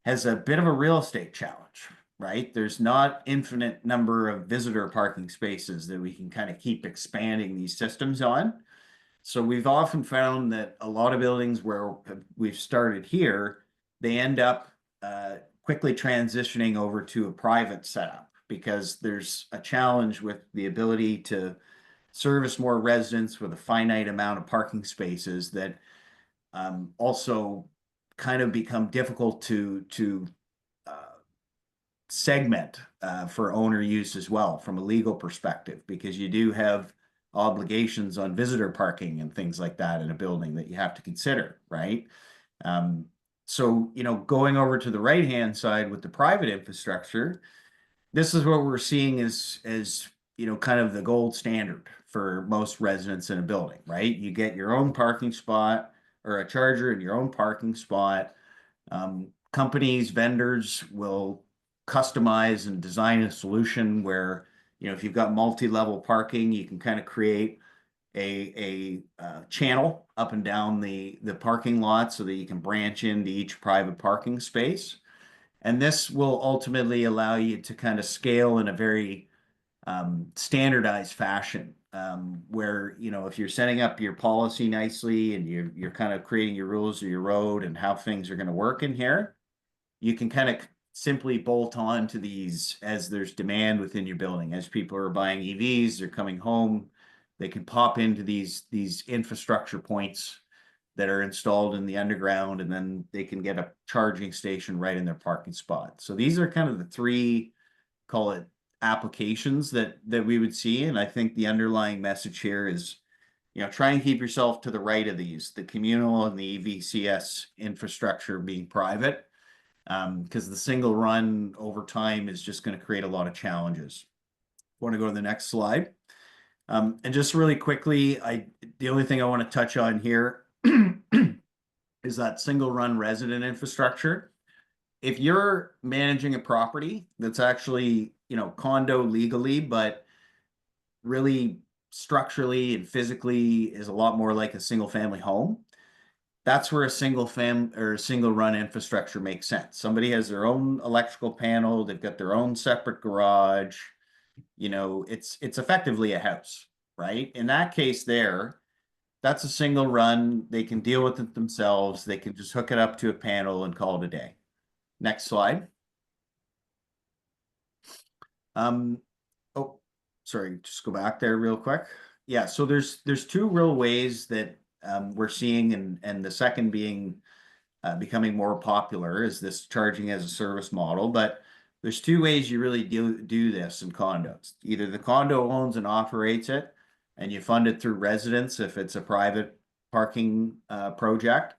has a bit of a real estate challenge, right? There's not infinite number of visitor parking spaces that we can kind of keep expanding these systems on. So we've often found that a lot of buildings where we've started here, they end up quickly transitioning over to a private setup because there's a challenge with the ability to service more residents with a finite amount of parking spaces that also kind of become difficult to segment for owner use as well from a legal perspective, because you do have obligations on visitor parking and things like that in a building that you have to consider, right? So, you know, going over to the right-hand side with the private infrastructure, this is what we're seeing as you know, kind of the gold standard for most residents in a building, right? You get your own parking spot or a charger in your own parking spot. Companies, vendors will customize and design a solution where, you know, if you've got multi-level parking, you can kind of create a channel up and down the parking lot so that you can branch into each private parking space. And this will ultimately allow you to kind of scale in a very standardized fashion, where, you know, if you're setting up your policy nicely and you're kind of creating your rules of your road and how things are going to work in here, you can kind of simply bolt on to these as there's demand within your building. As people are buying EVs, they're coming home, they can pop into these infrastructure points that are installed in the underground, and then they can get a charging station right in their parking spot. So these are kind of the three, call it, applications that we would see. And I think the underlying message here is, you know, try and keep yourself to the right of these, the communal and the EVCS infrastructure being private, because the single run over time is just going to create a lot of challenges. Want to go to the next slide. And just really quickly, the only thing I want to touch on here is that single run resident infrastructure. If you're managing a property that's actually, you know, condo legally, but really structurally and physically is a lot more like a single family home, that's where a single run infrastructure makes sense. Somebody has their own electrical panel, they've got their own separate garage, you know, it's effectively a house, right? In that case there, that's a single run. They can deal with it themselves. They can just hook it up to a panel and call it a day. Next slide. Oh, sorry, just go back there real quick. Yeah, so there's two real ways that we're seeing, and the second being becoming more popular is this charging as a service model. But there's two ways you really do this in condos. Either the condo owns and operates it, and you fund it through residents if it's a private parking project,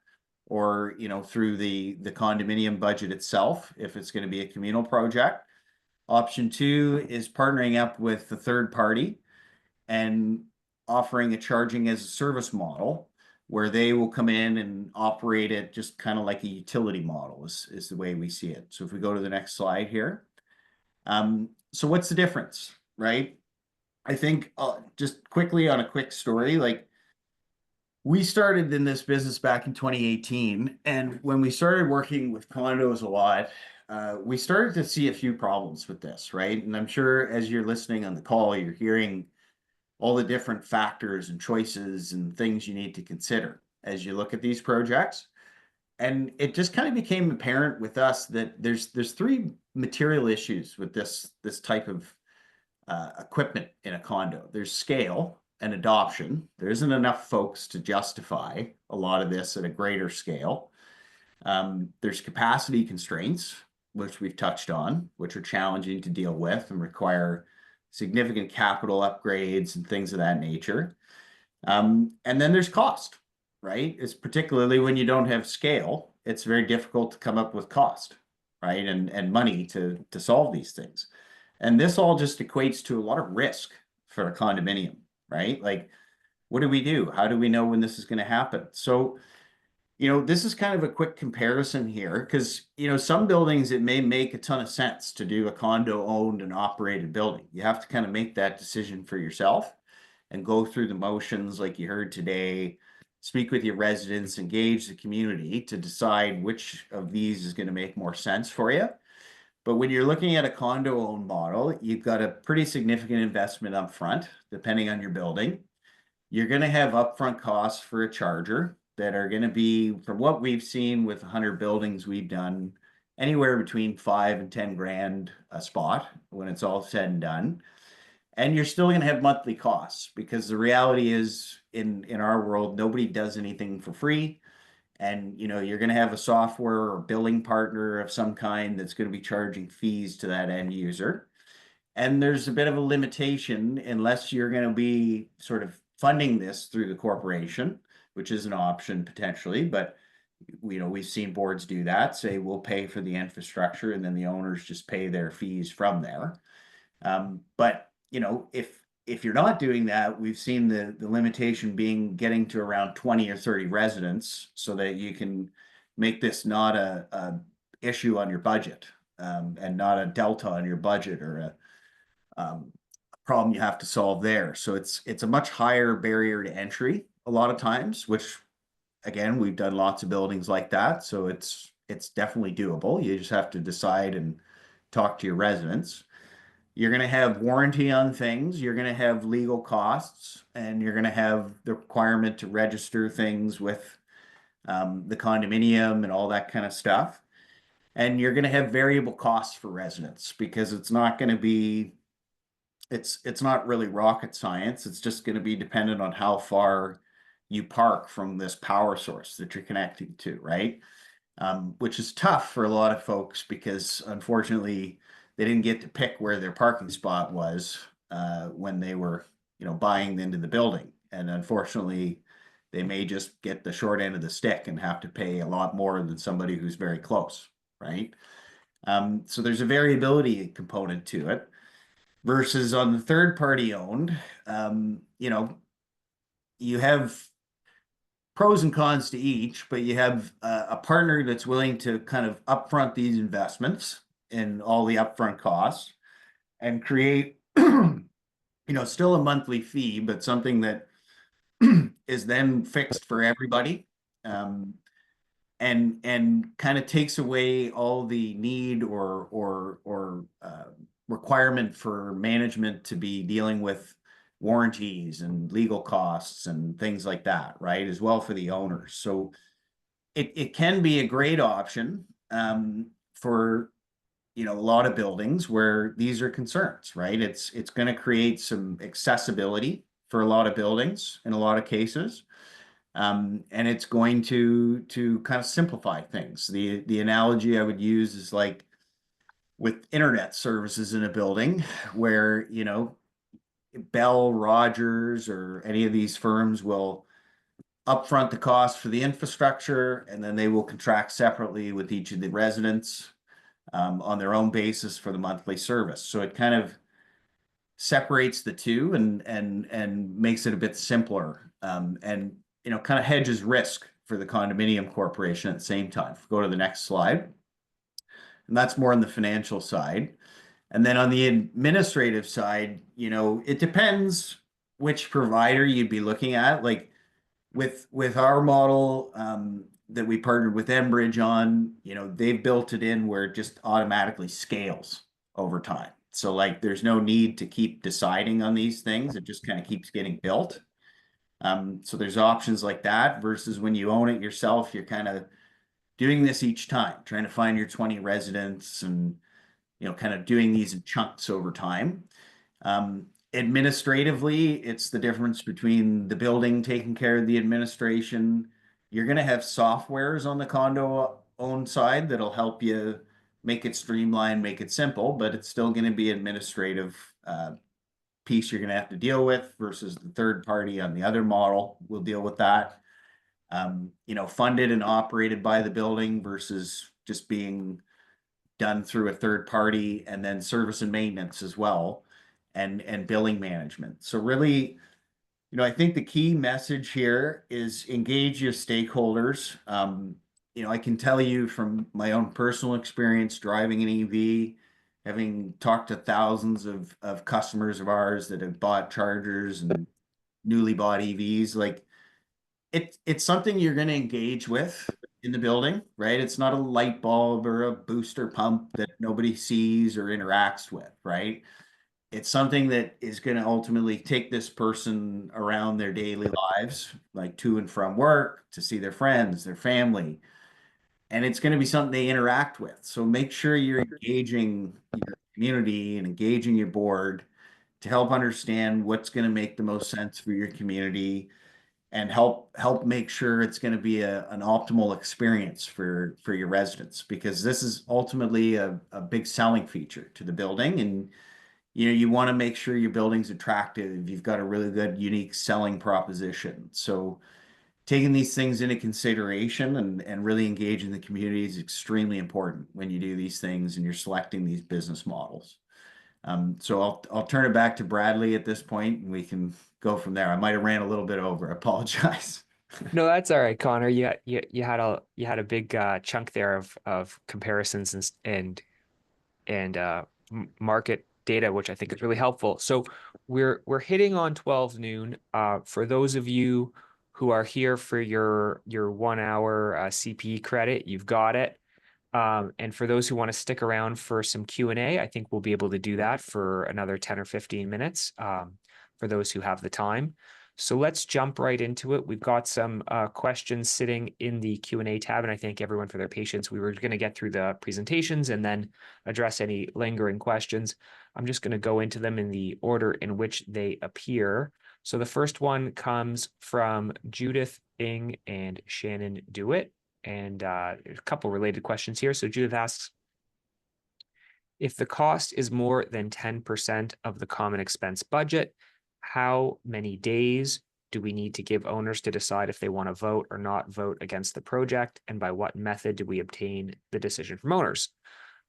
or, you know, through the condominium budget itself if it's going to be a communal project. Option two is partnering up with the third party and offering a charging as a service model where they will come in and operate it just kind of like a utility model is the way we see it. So if we go to the next slide here. So what's the difference, right? I think just quickly on a quick story, like we started in this business back in 2018. And when we started working with condos a lot, we started to see a few problems with this, right? And I'm sure as you're listening on the call, you're hearing all the different factors and choices and things you need to consider as you look at these projects. And it just kind of became apparent with us that there's three material issues with this type of equipment in a condo. There's scale and adoption. There isn't enough folks to justify a lot of this at a greater scale. There's capacity constraints, which we've touched on, which are challenging to deal with and require significant capital upgrades and things of that nature. And then there's cost, right? It's particularly when you don't have scale, it's very difficult to come up with cost, right? And money to solve these things. And this all just equates to a lot of risk for a condominium, right? Like, what do we do? How do we know when this is going to happen? So, you know, this is kind of a quick comparison here because, you know, some buildings, it may make a ton of sense to do a condo owned and operated building. You have to kind of make that decision for yourself. and go through the motions like you heard today, speak with your residents, engage the community to decide which of these is going to make more sense for you. But when you're looking at a condo owned model, you've got a pretty significant investment up front, depending on your building. You're going to have upfront costs for a charger that are going to be, from what we've seen with 100 buildings we've done, anywhere between 5 and 10 grand a spot when it's all said and done. And you're still going to have monthly costs, because the reality is in our world, nobody does anything for free. And you're going to have a software or billing partner of some kind that's going to be charging fees to that end user. And there's a bit of a limitation unless you're going to be sort of funding this through the corporation, which is an option potentially, but we've seen boards do that, say we'll pay for the infrastructure and then the owners just pay their fees from there. But if you're not doing that, we've seen the limitation being getting to around 20 or 30 residents, so that you can make this not a issue on your budget, and not a delta on your budget or a problem you have to solve there. So it's a much higher barrier to entry a lot of times, which again, we've done lots of buildings like that. So it's definitely doable. You just have to decide and talk to your residents. You're going to have warranty on things. You're going to have legal costs, and you're going to have the requirement to register things with the condominium and all that kind of stuff. And you're going to have variable costs for residents, because it's not going to be, it's not really rocket science. It's just going to be dependent on how far you park from this power source that you're connecting to, right? Which is tough for a lot of folks, because unfortunately they didn't get to pick where their parking spot was when they were, buying into the building. And unfortunately, they may just get the short end of the stick and have to pay a lot more than somebody who's very close, right? So there's a variability component to it. Versus on the third party owned, you have pros and cons to each, but you have a partner that's willing to kind of upfront these investments and all the upfront costs, and create, still a monthly fee, but something that is then fixed for everybody, and kind of takes away all the need or requirement for management to be dealing with warranties and legal costs and things like that, right? As well for the owners. So it can be a great option for a lot of buildings where these are concerns, right? It's going to create some accessibility for a lot of buildings in a lot of cases. And it's going to kind of simplify things. The analogy I would use is like with internet services in a building, where Bell, Rogers, or any of these firms will upfront the cost for the infrastructure, and then they will contract separately with each of the residents on their own basis for the monthly service. So it kind of separates the two and makes it a bit simpler, and kind of hedges risk for the condominium corporation at the same time. Go to the next slide. And that's more on the financial side. And then on the administrative side, it depends which provider you'd be looking at. Like with our model that we partnered with Enbridge on, they've built it in where it just automatically scales over time. So like there's no need to keep deciding on these things. It just kind of keeps getting built. So there's options like that, versus when you own it yourself, you're kind of doing this each time, trying to find your 20 residents and, kind of doing these in chunks over time. Administratively, it's the difference between the building taking care of the administration. You're going to have softwares on the condo owned side that'll help you make it streamlined, make it simple, but it's still going to be administrative piece you're going to have to deal with, versus the third party on the other model will deal with that. Funded and operated by the building versus just being done through a third party, and then service and maintenance as well, and billing management. So really, I think the key message here is engage your stakeholders. I can tell you from my own personal experience driving an EV, having talked to thousands of customers of ours that have bought chargers and newly bought EVs, like it's something you're going to engage with in the building, right? It's not a light bulb or a booster pump that nobody sees or interacts with, right? It's something that is going to ultimately take this person around their daily lives, like to and from work, to see their friends, their family. And it's going to be something they interact with. So make sure you're engaging your community and engaging your board to help understand what's going to make the most sense for your community and help make sure it's going to be an optimal experience for your residents, because this is ultimately a big selling feature to the building. And you want to make sure your building's attractive. You've got a really good, unique selling proposition. So taking these things into consideration and really engaging the community is extremely important when you do these things and you're selecting these business models. So I'll turn it back to Bradley at this point, and we can go from there. I might have ran a little bit over. I apologize. No, that's all right, Connor. You had a big chunk there of comparisons and market data, which I think is really helpful. So we're hitting on 12 noon. For those of you who are here for your 1 hour CPE credit, you've got it. And for those who want to stick around for some Q&A, I think we'll be able to do that for another 10 or 15 minutes for those who have the time. So let's jump right into it. We've got some questions sitting in the Q&A tab, and I thank everyone for their patience. We were going to get through the presentations and then address any lingering questions. I'm just going to go into them in the order in which they appear. So the first one comes from Judith Ing and Shannon Dewitt. And a couple related questions here. So Judith asks, if the cost is more than 10% of the common expense budget, how many days do we need to give owners to decide if they want to vote or not vote against the project? And by what method do we obtain the decision from owners?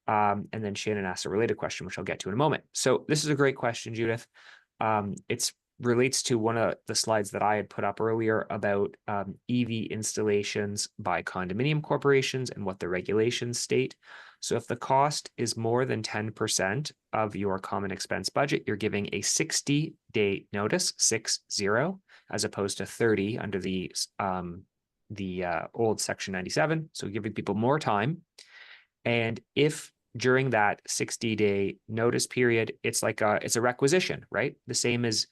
And then Shannon asks a related question, which I'll get to in a moment. So this is a great question, Judith. It's relates to one of the slides that I had put up earlier about EV installations by condominium corporations and what the regulations state. So if the cost is more than 10% of your common expense budget, you're giving a 60-day notice, 60, as opposed to 30 under the old Section 97. So giving people more time. And if during that 60-day notice period, it's a requisition, right? The same as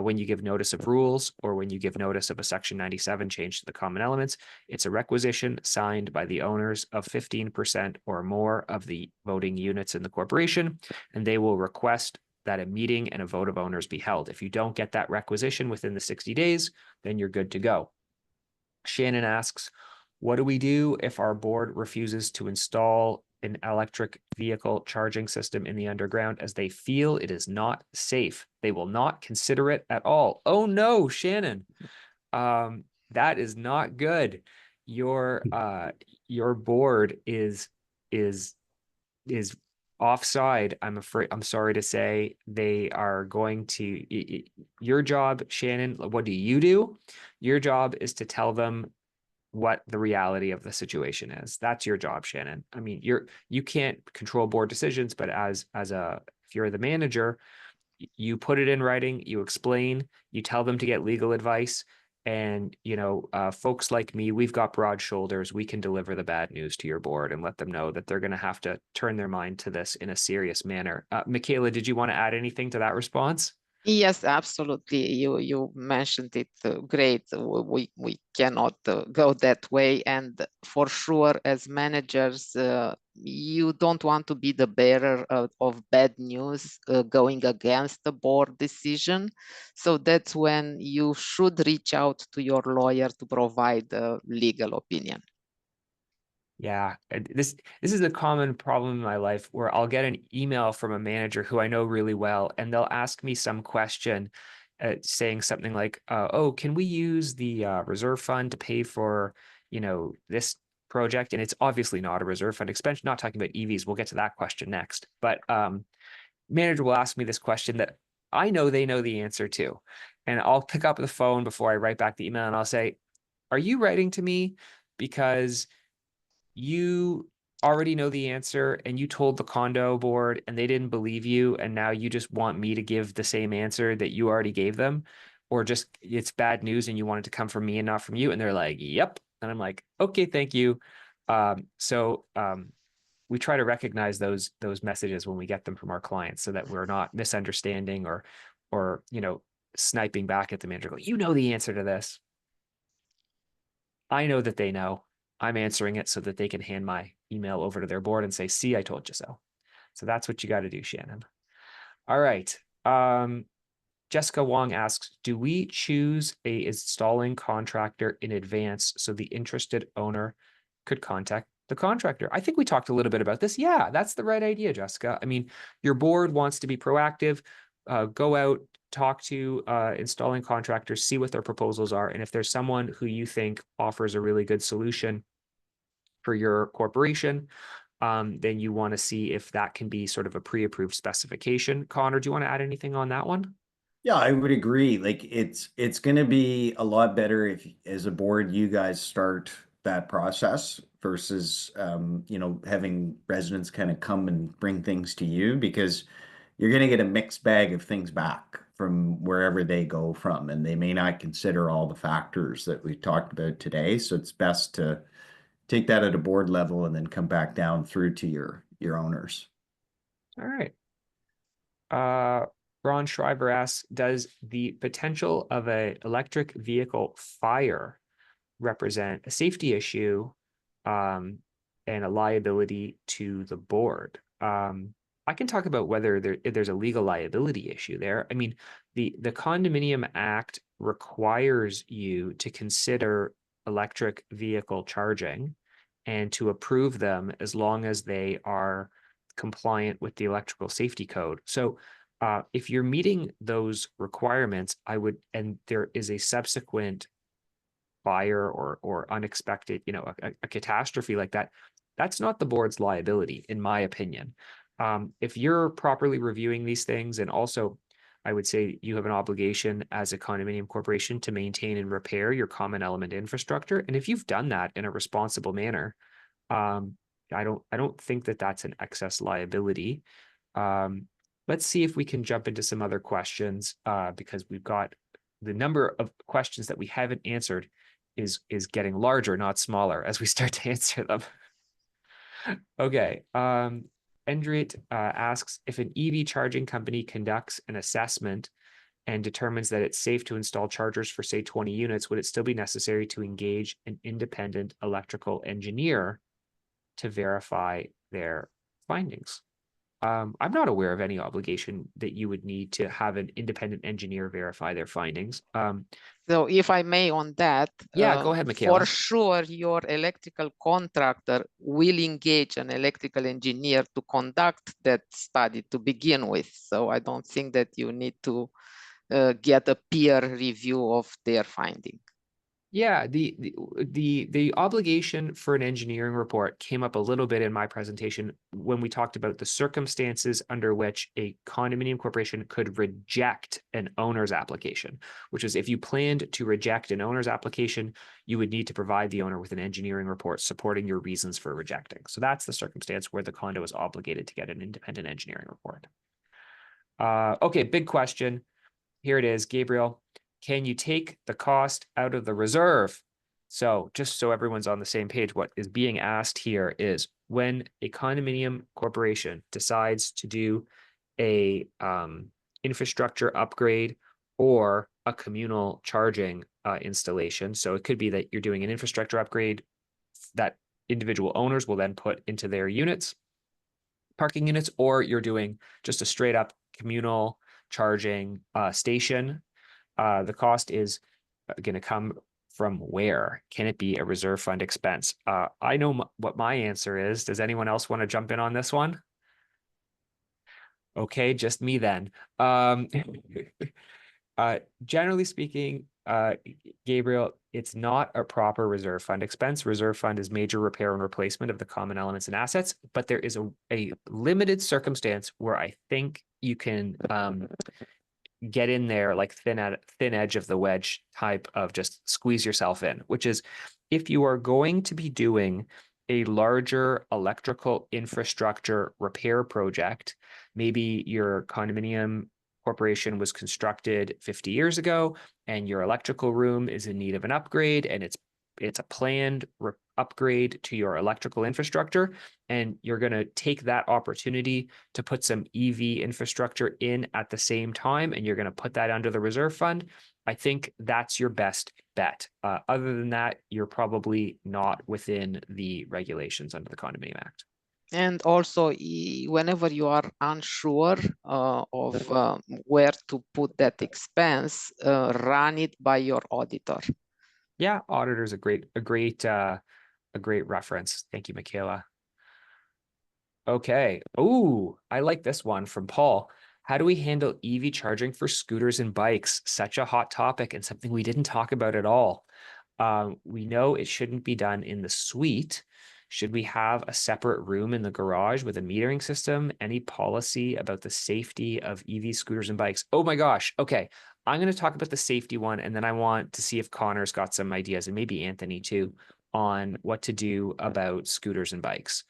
when you give notice of rules or when you give notice of a Section 97 change to the common elements. It's a requisition signed by the owners of 15% or more of the voting units in the corporation, and they will request that a meeting and a vote of owners be held. If you don't get that requisition within the 60 days, then you're good to go. Shannon asks, what do we do if our board refuses to install an electric vehicle charging system in the underground as they feel it is not safe? They will not consider it at all. Oh no, Shannon. That is not good. Your board is offside. I'm afraid, I'm sorry to say. They are going to, your job, Shannon, what do? Your job is to tell them what the reality of the situation is. That's your job, Shannon. I mean, you can't control board decisions, but if you're the manager, you put it in writing, you explain, you tell them to get legal advice. And, folks like me, we've got broad shoulders. We can deliver the bad news to your board and let them know that they're going to have to turn their mind to this in a serious manner. Michaela, did you want to add anything to that response? Yes, absolutely. You mentioned it great. We cannot go that way, and for sure, as managers, you don't want to be the bearer of bad news going against the board decision. So that's when you should reach out to your lawyer to provide a legal opinion. Yeah, this is a common problem in my life where I'll get an email from a manager who I know really well, and they'll ask me some question saying something like, oh, can we use the reserve fund to pay for, this project? And it's obviously not a reserve fund expense, not talking about EVs. We'll get to that question next. But manager will ask me this question that I know they know the answer to. And I'll pick up the phone before I write back the email and I'll say, are you writing to me because you already know the answer and you told the condo board and they didn't believe you, and now you just want me to give the same answer that you already gave them? or just it's bad news and you want it to come from me and not from you. And they're like, yep. And I'm like, okay, thank you. We try to recognize those messages when we get them from our clients so that we're not misunderstanding or sniping back at the manager. Go, you know the answer to this. I know that they know. I'm answering it so that they can hand my email over to their board and say, see, I told you so. So that's what you got to do, Shannon. All right. Jessica Wong asks, do we choose a installing contractor in advance so the interested owner could contact the contractor? I think we talked a little bit about this. Yeah, that's the right idea, Jessica. I mean, your board wants to be proactive. Go out, talk to installing contractors, see what their proposals are. And if there's someone who you think offers a really good solution for your corporation, then you want to see if that can be sort of a pre-approved specification. Connor, do you want to add anything on that one? Yeah, I would agree. Like it's going to be a lot better if, as a board, you guys start that process versus, having residents kind of come and bring things to you, because you're going to get a mixed bag of things back from wherever they go from, and they may not consider all the factors that we've talked about today. So it's best to take that at a board level and then come back down through to your owners. All right. Ron Schreiber asks, does the potential of an electric vehicle fire represent a safety issue and a liability to the board? I can talk about whether there's a legal liability issue there. I mean, the Condominium Act requires you to consider electric vehicle charging and to approve them as long as they are compliant with the electrical safety code. So if you're meeting those requirements, and there is a subsequent fire or unexpected, a catastrophe like that, that's not the board's liability, in my opinion. If you're properly reviewing these things, and also I would say you have an obligation as a condominium corporation to maintain and repair your common element infrastructure. And if you've done that in a responsible manner, I don't think that that's an excess liability. Let's see if we can jump into some other questions, because we've got the number of questions that we haven't answered is getting larger, not smaller, as we start to answer them. Okay. Endrit asks, if an EV charging company conducts an assessment and determines that it's safe to install chargers for, say, 20 units, would it still be necessary to engage an independent electrical engineer to verify their findings? I'm not aware of any obligation that you would need to have an independent engineer verify their findings. So if I may on that, yeah, go ahead, Michaela. For sure, your electrical contractor will engage an electrical engineer to conduct that study to begin with. So I don't think that you need to get a peer review of their finding. Yeah, the obligation for an engineering report came up a little bit in my presentation when we talked about the circumstances under which a condominium corporation could reject an owner's application, which is if you planned to reject an owner's application, you would need to provide the owner with an engineering report supporting your reasons for rejecting. So that's the circumstance where the condo is obligated to get an independent engineering report. Okay, big question. Here it is, Gabriel. Can you take the cost out of the reserve? So just so everyone's on the same page, what is being asked here is when a condominium corporation decides to do a infrastructure upgrade or a communal charging installation. So it could be that you're doing an infrastructure upgrade that individual owners will then put into their units, parking units, or you're doing just a straight up communal charging station. The cost is going to come from where? Can it be a reserve fund expense? I know what my answer is. Does anyone else want to jump in on this one? Okay, just me then. Generally speaking, Gabriel, it's not a proper reserve fund expense. Reserve fund is major repair and replacement of the common elements and assets, but there is a limited circumstance where I think you can get in there like thin edge of the wedge type of just squeeze yourself in, which is if you are going to be doing a larger electrical infrastructure repair project, maybe your condominium corporation was constructed 50 years ago and your electrical room is in need of an upgrade, and it's a planned upgrade to your electrical infrastructure, and you're going to take that opportunity to put some EV infrastructure in at the same time, and you're going to put that under the reserve fund, I think that's your best bet. Other than that, you're probably not within the regulations under the Condominium Act. And also, whenever you are unsure of where to put that expense, run it by your auditor. Yeah, auditor's a great reference. Thank you, Michaela. Okay. Oh, I like this one from Paul. How do we handle EV charging for scooters and bikes? Such a hot topic and something we didn't talk about at all. We know it shouldn't be done in the suite. Should we have a separate room in the garage with a metering system? Any policy about the safety of EV scooters and bikes? Oh my gosh. Okay. I'm going to talk about the safety one, and then I want to see if Connor's got some ideas, and maybe Anthony too, on what to do about scooters and bikes.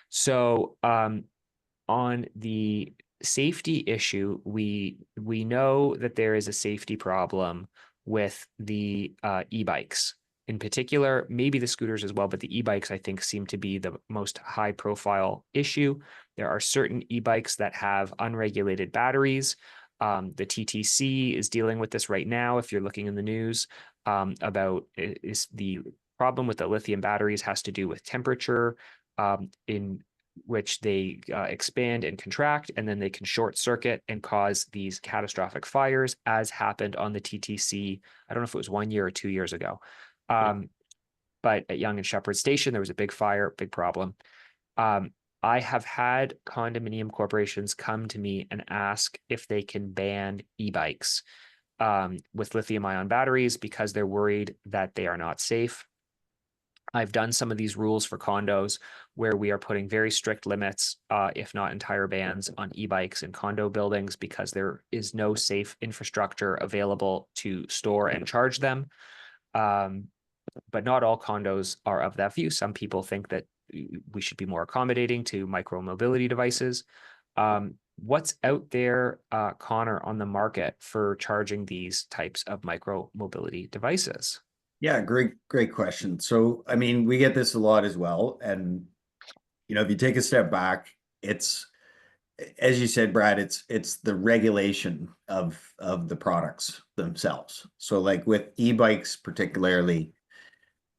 So on the safety issue, we know that there is a safety problem with the e-bikes. In particular, maybe the scooters as well, but the e-bikes, I think, seem to be the most high profile issue. There are certain e-bikes that have unregulated batteries. The TTC is dealing with this right now. If you're looking in the news about is the problem with the lithium batteries has to do with temperature, in which they expand and contract, and then they can short circuit and cause these catastrophic fires, as happened on the TTC. I don't know if it was 1 year or 2 years ago. But at Yonge and Sheppard Station, there was a big fire, big problem. I have had condominium corporations come to me and ask if they can ban e-bikes with lithium-ion batteries because they're worried that they are not safe. I've done some of these rules for condos where we are putting very strict limits, if not entire bans, on e-bikes in condo buildings because there is no safe infrastructure available to store and charge them. But not all condos are of that view. Some people think that we should be more accommodating to micro mobility devices. What's out there, Connor, on the market for charging these types of micro mobility devices? Yeah, great question. So, I mean, we get this a lot as well. And, you know, if you take a step back, it's, as you said, Brad, it's the regulation of the products themselves. So like with e-bikes particularly,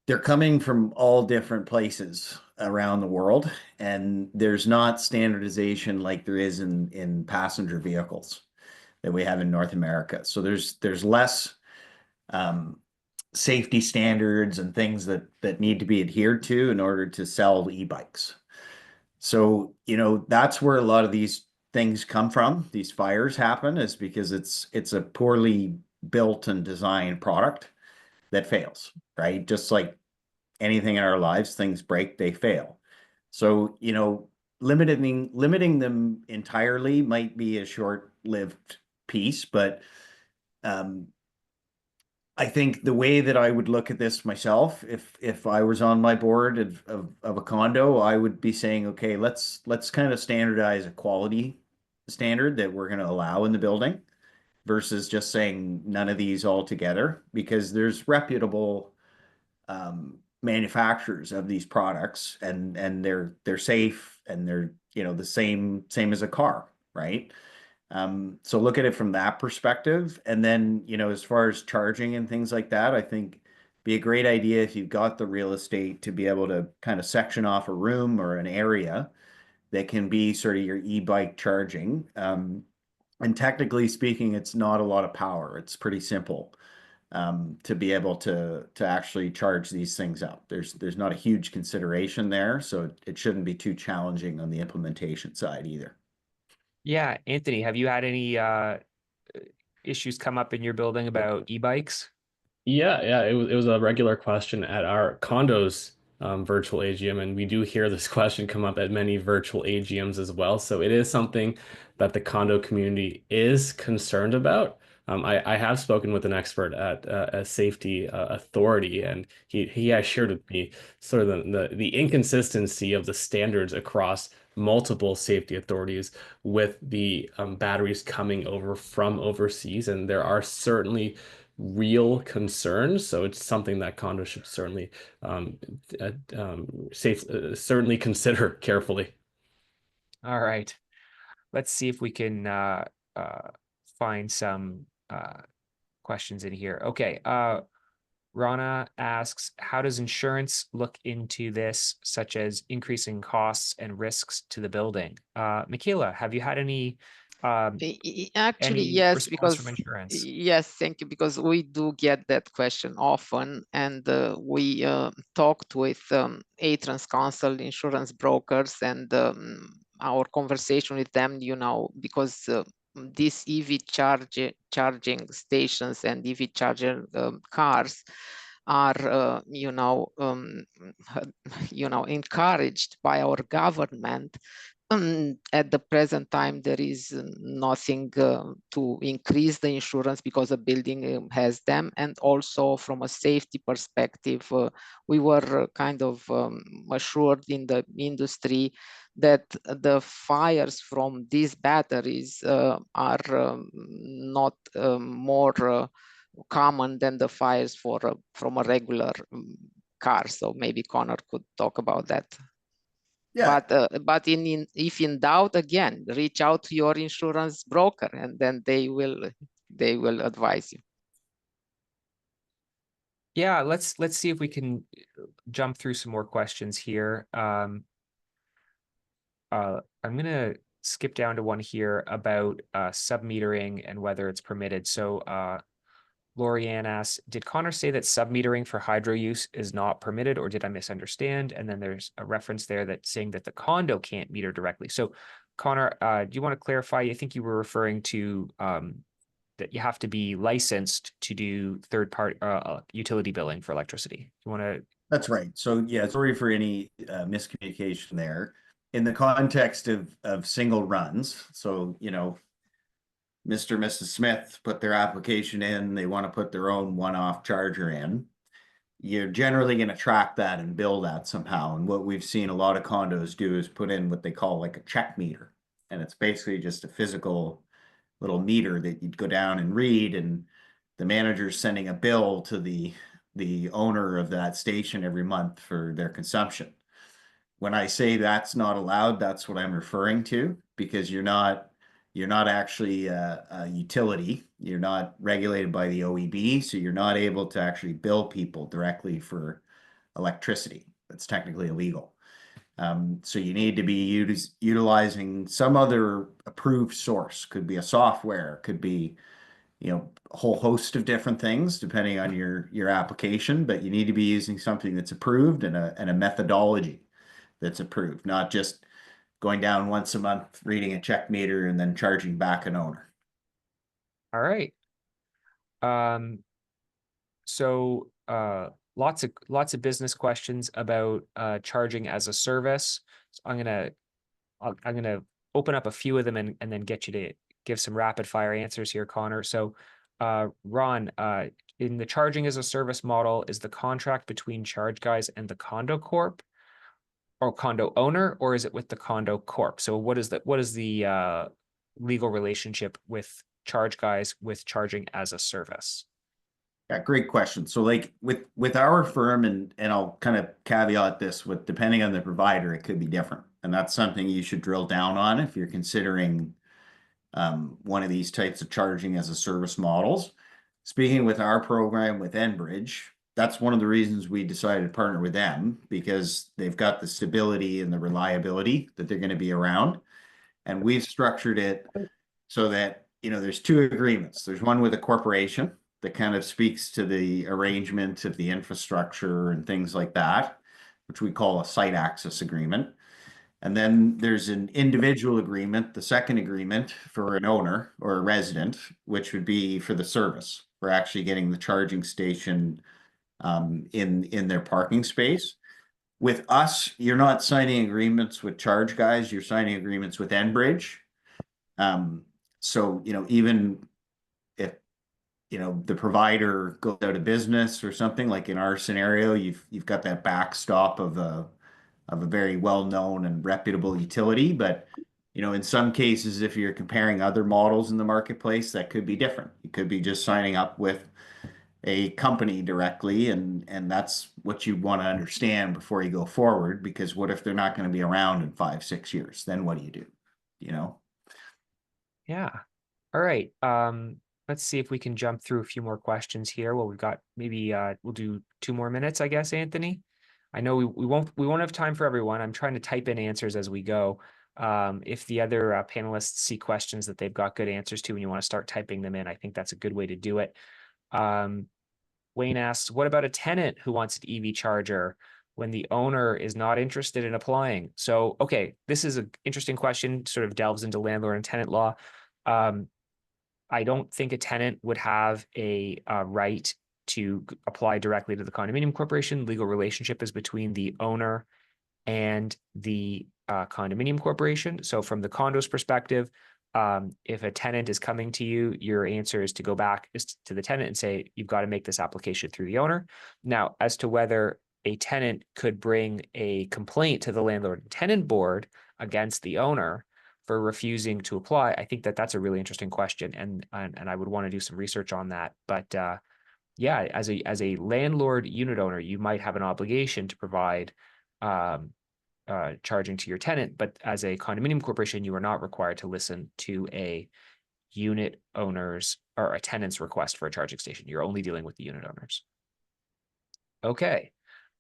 they're coming from all different places around the world, and there's not standardization like there is in passenger vehicles that we have in North America. So there's less safety standards and things that need to be adhered to in order to sell e-bikes. So, you know, that's where a lot of these things come from. These fires happen is because it's a poorly built and designed product that fails, right? Just like anything in our lives, things break, they fail. So, you know, limiting them entirely might be a short-lived piece, but I think the way that I would look at this myself, if I was on my board of a condo, I would be saying, okay, let's kind of standardize a quality standard that we're going to allow in the building versus just saying none of these all together, because there's reputable manufacturers of these products, and they're safe, and they're, you know, the same as a car, right? So look at it from that perspective. And then, you know, as far as charging and things like that, I think be a great idea if you've got the real estate to be able to kind of section off a room or an area that can be sort of your e-bike charging. And technically speaking, it's not a lot of power. It's pretty simple to be able to actually charge these things up. There's not a huge consideration there, so it shouldn't be too challenging on the implementation side either. Yeah, Anthony, have you had any issues come up in your building about e-bikes? Yeah, it was a regular question at our condos virtual AGM, and we do hear this question come up at many virtual AGMs as well. So it is something that the condo community is concerned about. I have spoken with an expert at a safety authority, and he has shared with me sort of the inconsistency of the standards across multiple safety authorities with the batteries coming over from overseas, and there are certainly real concerns. So it's something that condos should certainly certainly consider carefully. All right. Let's see if we can find some questions in here. Okay. Rana asks, how does insurance look into this, such as increasing costs and risks to the building? Michaela, have you had any Actually, any yes, response because from insurance? yes, thank you, because we do get that question often, and we talked with A-Trans Council insurance brokers, and our conversation with them, you know, because these EV charging stations and EV charger cars are encouraged by our government. At the present time, there is nothing to increase the insurance because the building has them. And also from a safety perspective, we were kind of assured in the industry that the fires from these batteries are not more common than the fires from a regular car. So maybe Connor could talk about that. Yeah, But if in doubt, again, reach out to your insurance broker, and then they will advise you. Yeah, let's see if we can jump through some more questions here. I'm gonna skip down to one here about submetering and whether it's permitted. So Lorianne asks, did Connor say that submetering for hydro use is not permitted, or did I misunderstand? And then there's a reference there that saying that the condo can't meter directly. So Connor, do you want to clarify? I think you were referring to that you have to be licensed to do third-party utility billing for electricity. You want to? that's right. So yeah, sorry for any miscommunication there. In the context of single runs, so you know, Mr. and Mrs. Smith put their application in, they want to put their own one-off charger in. You're generally going to track that and bill that somehow. And what we've seen a lot of condos do is put in what they call like a check meter. And it's basically just a physical little meter that you'd go down and read, and the manager's sending a bill to the owner of that station every month for their consumption. When I say that's not allowed, that's what I'm referring to, because you're not actually a utility. You're not regulated by the OEB, so you're not able to actually bill people directly for electricity. That's technically illegal. So you need to be utilizing some other approved source. Could be a software, could be, you know, a whole host of different things depending on your application, but you need to be using something that's approved and a methodology that's approved, not just going down once a month, reading a check meter, and then charging back an owner. All right. So lots of business questions about charging as a service. So I'm gonna open up a few of them and then get you to give some rapid fire answers here, Connor. So Ron, in the charging as a service model, is the contract between Charge Guys and the condo corp or condo owner, or is it with the condo corp? So what is the legal relationship with Charge Guys with charging as a service? Yeah, great question. So like with our firm, and I'll kind of caveat this with depending on the provider, it could be different. And that's something you should drill down on if you're considering one of these types of charging as a service models. Speaking with our program with Enbridge, that's one of the reasons we decided to partner with them, because they've got the stability and the reliability that they're going to be around. And we've structured it so that, you know, there's two agreements. There's one with a corporation that kind of speaks to the arrangement of the infrastructure and things like that, which we call a site access agreement. And then there's an individual agreement, the second agreement for an owner or a resident, which would be for the service, for actually getting the charging station in their parking space. With us, you're not signing agreements with Charge Guys, you're signing agreements with Enbridge. So, you know, even if, you know, the provider goes out of business or something, like in our scenario, you've got that backstop of of a very well-known and reputable utility. But, you know, in some cases, if you're comparing other models in the marketplace, that could be different. You could be just signing up with a company directly, and that's what you want to understand before you go forward, because what if they're not going to be around in 5-6 years? Then what do you do? You know? Yeah. All right. Let's see if we can jump through a few more questions here. Well, we've got maybe we'll do 2 more minutes, I guess, Anthony. I know we won't have time for everyone. I'm trying to type in answers as we go. If the other panelists see questions that they've got good answers to and you want to start typing them in, I think that's a good way to do it. Wayne asks, what about a tenant who wants an EV charger when the owner is not interested in applying? So, okay, this is an interesting question, sort of delves into landlord and tenant law. I don't think a tenant would have a right to apply directly to the condominium corporation. Legal relationship is between the owner and the condominium corporation. So from the condo's perspective, if a tenant is coming to you, your answer is to go back to the tenant and say, you've got to make this application through the owner. Now, as to whether a tenant could bring a complaint to the landlord and tenant board against the owner for refusing to apply, I think that that's a really interesting question, and I would want to do some research on that. But yeah, as a landlord unit owner, you might have an obligation to provide charging to your tenant, but as a condominium corporation, you are not required to listen to a unit owner's or a tenant's request for a charging station. You're only dealing with the unit owners. Okay.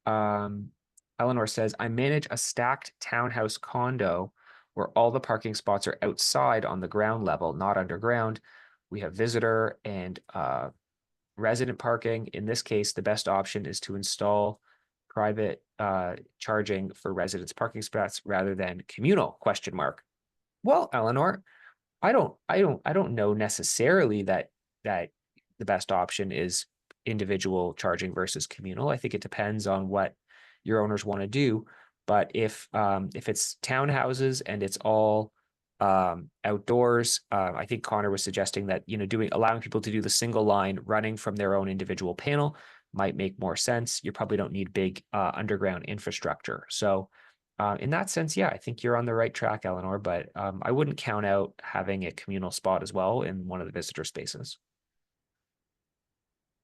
Eleanor says, I manage a stacked townhouse condo where all the parking spots are outside on the ground level, not underground. We have visitor and resident parking. In this case, the best option is to install private charging for residents' parking spots rather than communal ? Well, Eleanor, I don't know necessarily that the best option is individual charging versus communal. I think it depends on what your owners want to do. But if it's townhouses and it's all outdoors, I think Connor was suggesting that, you know, allowing people to do the single line running from their own individual panel might make more sense. You probably don't need big underground infrastructure. So in that sense, yeah, I think you're on the right track, Eleanor, but I wouldn't count out having a communal spot as well in one of the visitor spaces.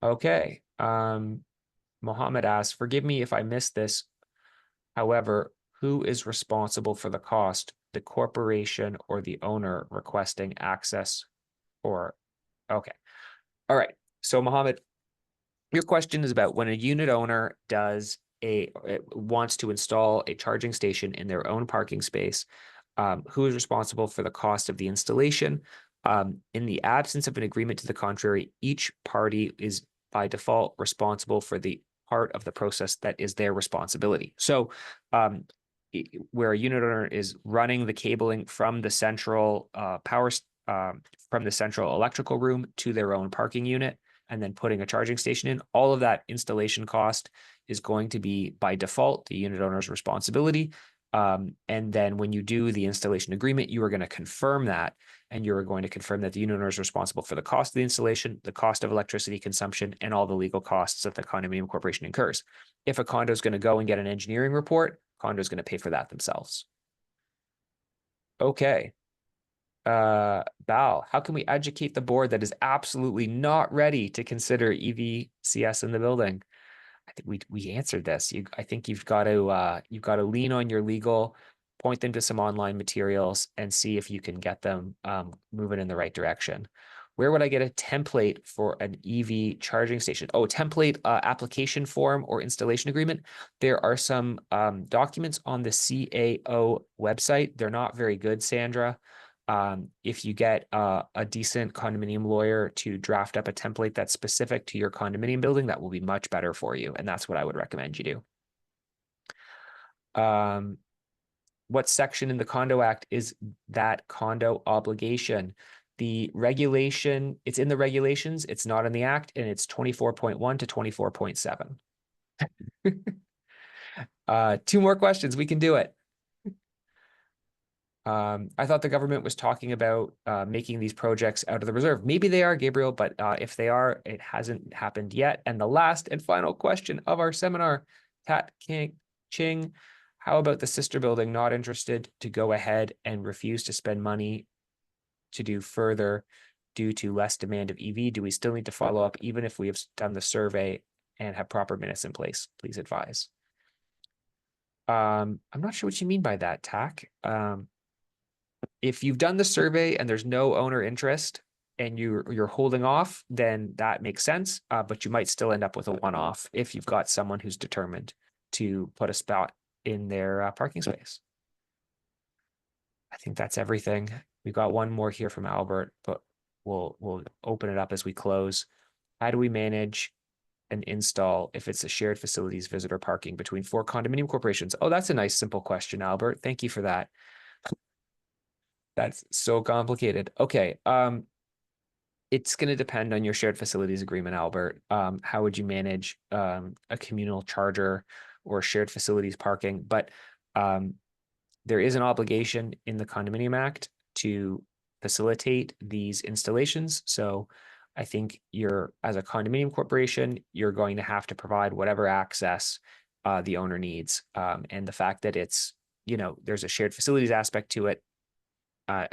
Okay. Mohammed asks, forgive me if I missed this. However, who is responsible for the cost, the corporation or the owner requesting access? Or, okay. All right. So Mohammed, your question is about when a unit owner wants to install a charging station in their own parking space, who is responsible for the cost of the installation? In the absence of an agreement to the contrary, each party is by default responsible for the part of the process that is their responsibility. So where a unit owner is running the cabling from the central from the central electrical room to their own parking unit, and then putting a charging station in, all of that installation cost is going to be by default the unit owner's responsibility. And then when you do the installation agreement, you are going to confirm that, and you're going to confirm that the unit owner is responsible for the cost of the installation, the cost of electricity consumption, and all the legal costs that the condominium corporation incurs. If a condo is going to go and get an engineering report, condo is going to pay for that themselves. Okay. Bal, how can we educate the board that is absolutely not ready to consider EVCS in the building? I think we answered this. I think you've got to lean on your legal, point them to some online materials, and see if you can get them moving in the right direction. Where would I get a template for an EV charging station? Oh, template application form or installation agreement. There are some documents on the CAO website. They're not very good, Sandra. If you get a decent condominium lawyer to draft up a template that's specific to your condominium building, that will be much better for you. And that's what I would recommend you do. What section in the Condo Act is that condo obligation? The regulation, it's in the regulations, it's not in the act, and it's 24.1 to 24.7. 2 more questions, we can do it. I thought the government was talking about making these projects out of the reserve. Maybe they are, Gabriel, but if they are, it hasn't happened yet. And the last and final question of our seminar, Tat Ching, How about the sister building not interested to go ahead and refuse to spend money to do further due to less demand of EV? Do we still need to follow up even if we have done the survey and have proper minutes in place? Please advise. I'm not sure what you mean by that, Tack. If you've done the survey and there's no owner interest and you're holding off, then that makes sense. But you might still end up with a one-off if you've got someone who's determined to put a spot in their parking space. I think that's everything. We've got one more here from Albert, but we'll open it up as we close. How do we manage and install if it's a shared facilities visitor parking between 4 condominium corporations? Oh, that's a nice simple question, Albert. Thank you for that. That's so complicated. Okay. It's going to depend on your shared facilities agreement, Albert. How would you manage a communal charger or shared facilities parking? But there is an obligation in the Condominium Act to facilitate these installations. So I think as a condominium corporation, you're going to have to provide whatever access the owner needs. And the fact that it's, there's a shared facilities aspect to it, I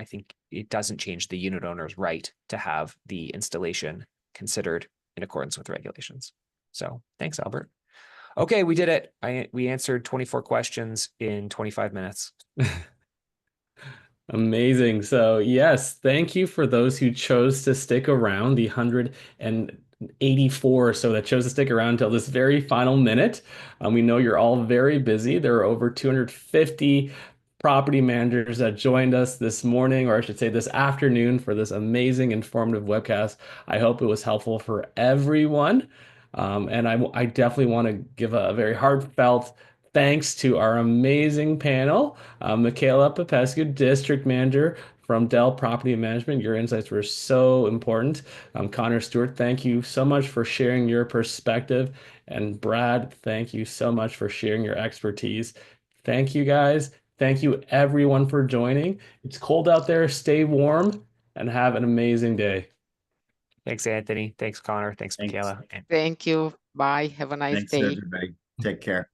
think it doesn't change the unit owner's right to have the installation considered in accordance with regulations. So thanks, Albert. Okay, we did it. We answered 24 questions in 25 minutes. Amazing. So yes, thank you for those who chose to stick around, the 184 or so that chose to stick around until this very final minute. We know you're all very busy. There are over 250 property managers that joined us this morning, or I should say this afternoon, for this amazing informative webcast. I hope it was helpful for everyone. And I definitely want to give a very heartfelt thanks to our amazing panel. Michaela Popescu, District Manager from Dell Property Management. Your insights were so important. Connor Stewart, thank you so much for sharing your perspective. And Brad, thank you so much for sharing your expertise. Thank you, guys. Thank you, everyone, for joining. It's cold out there. Stay warm and have an amazing day. Thanks, Anthony. Thanks, Connor. Thanks, Michaela. Thank you. Bye. Have a nice Thanks, day. everybody. Take care.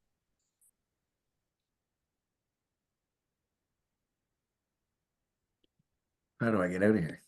How do I get out of here?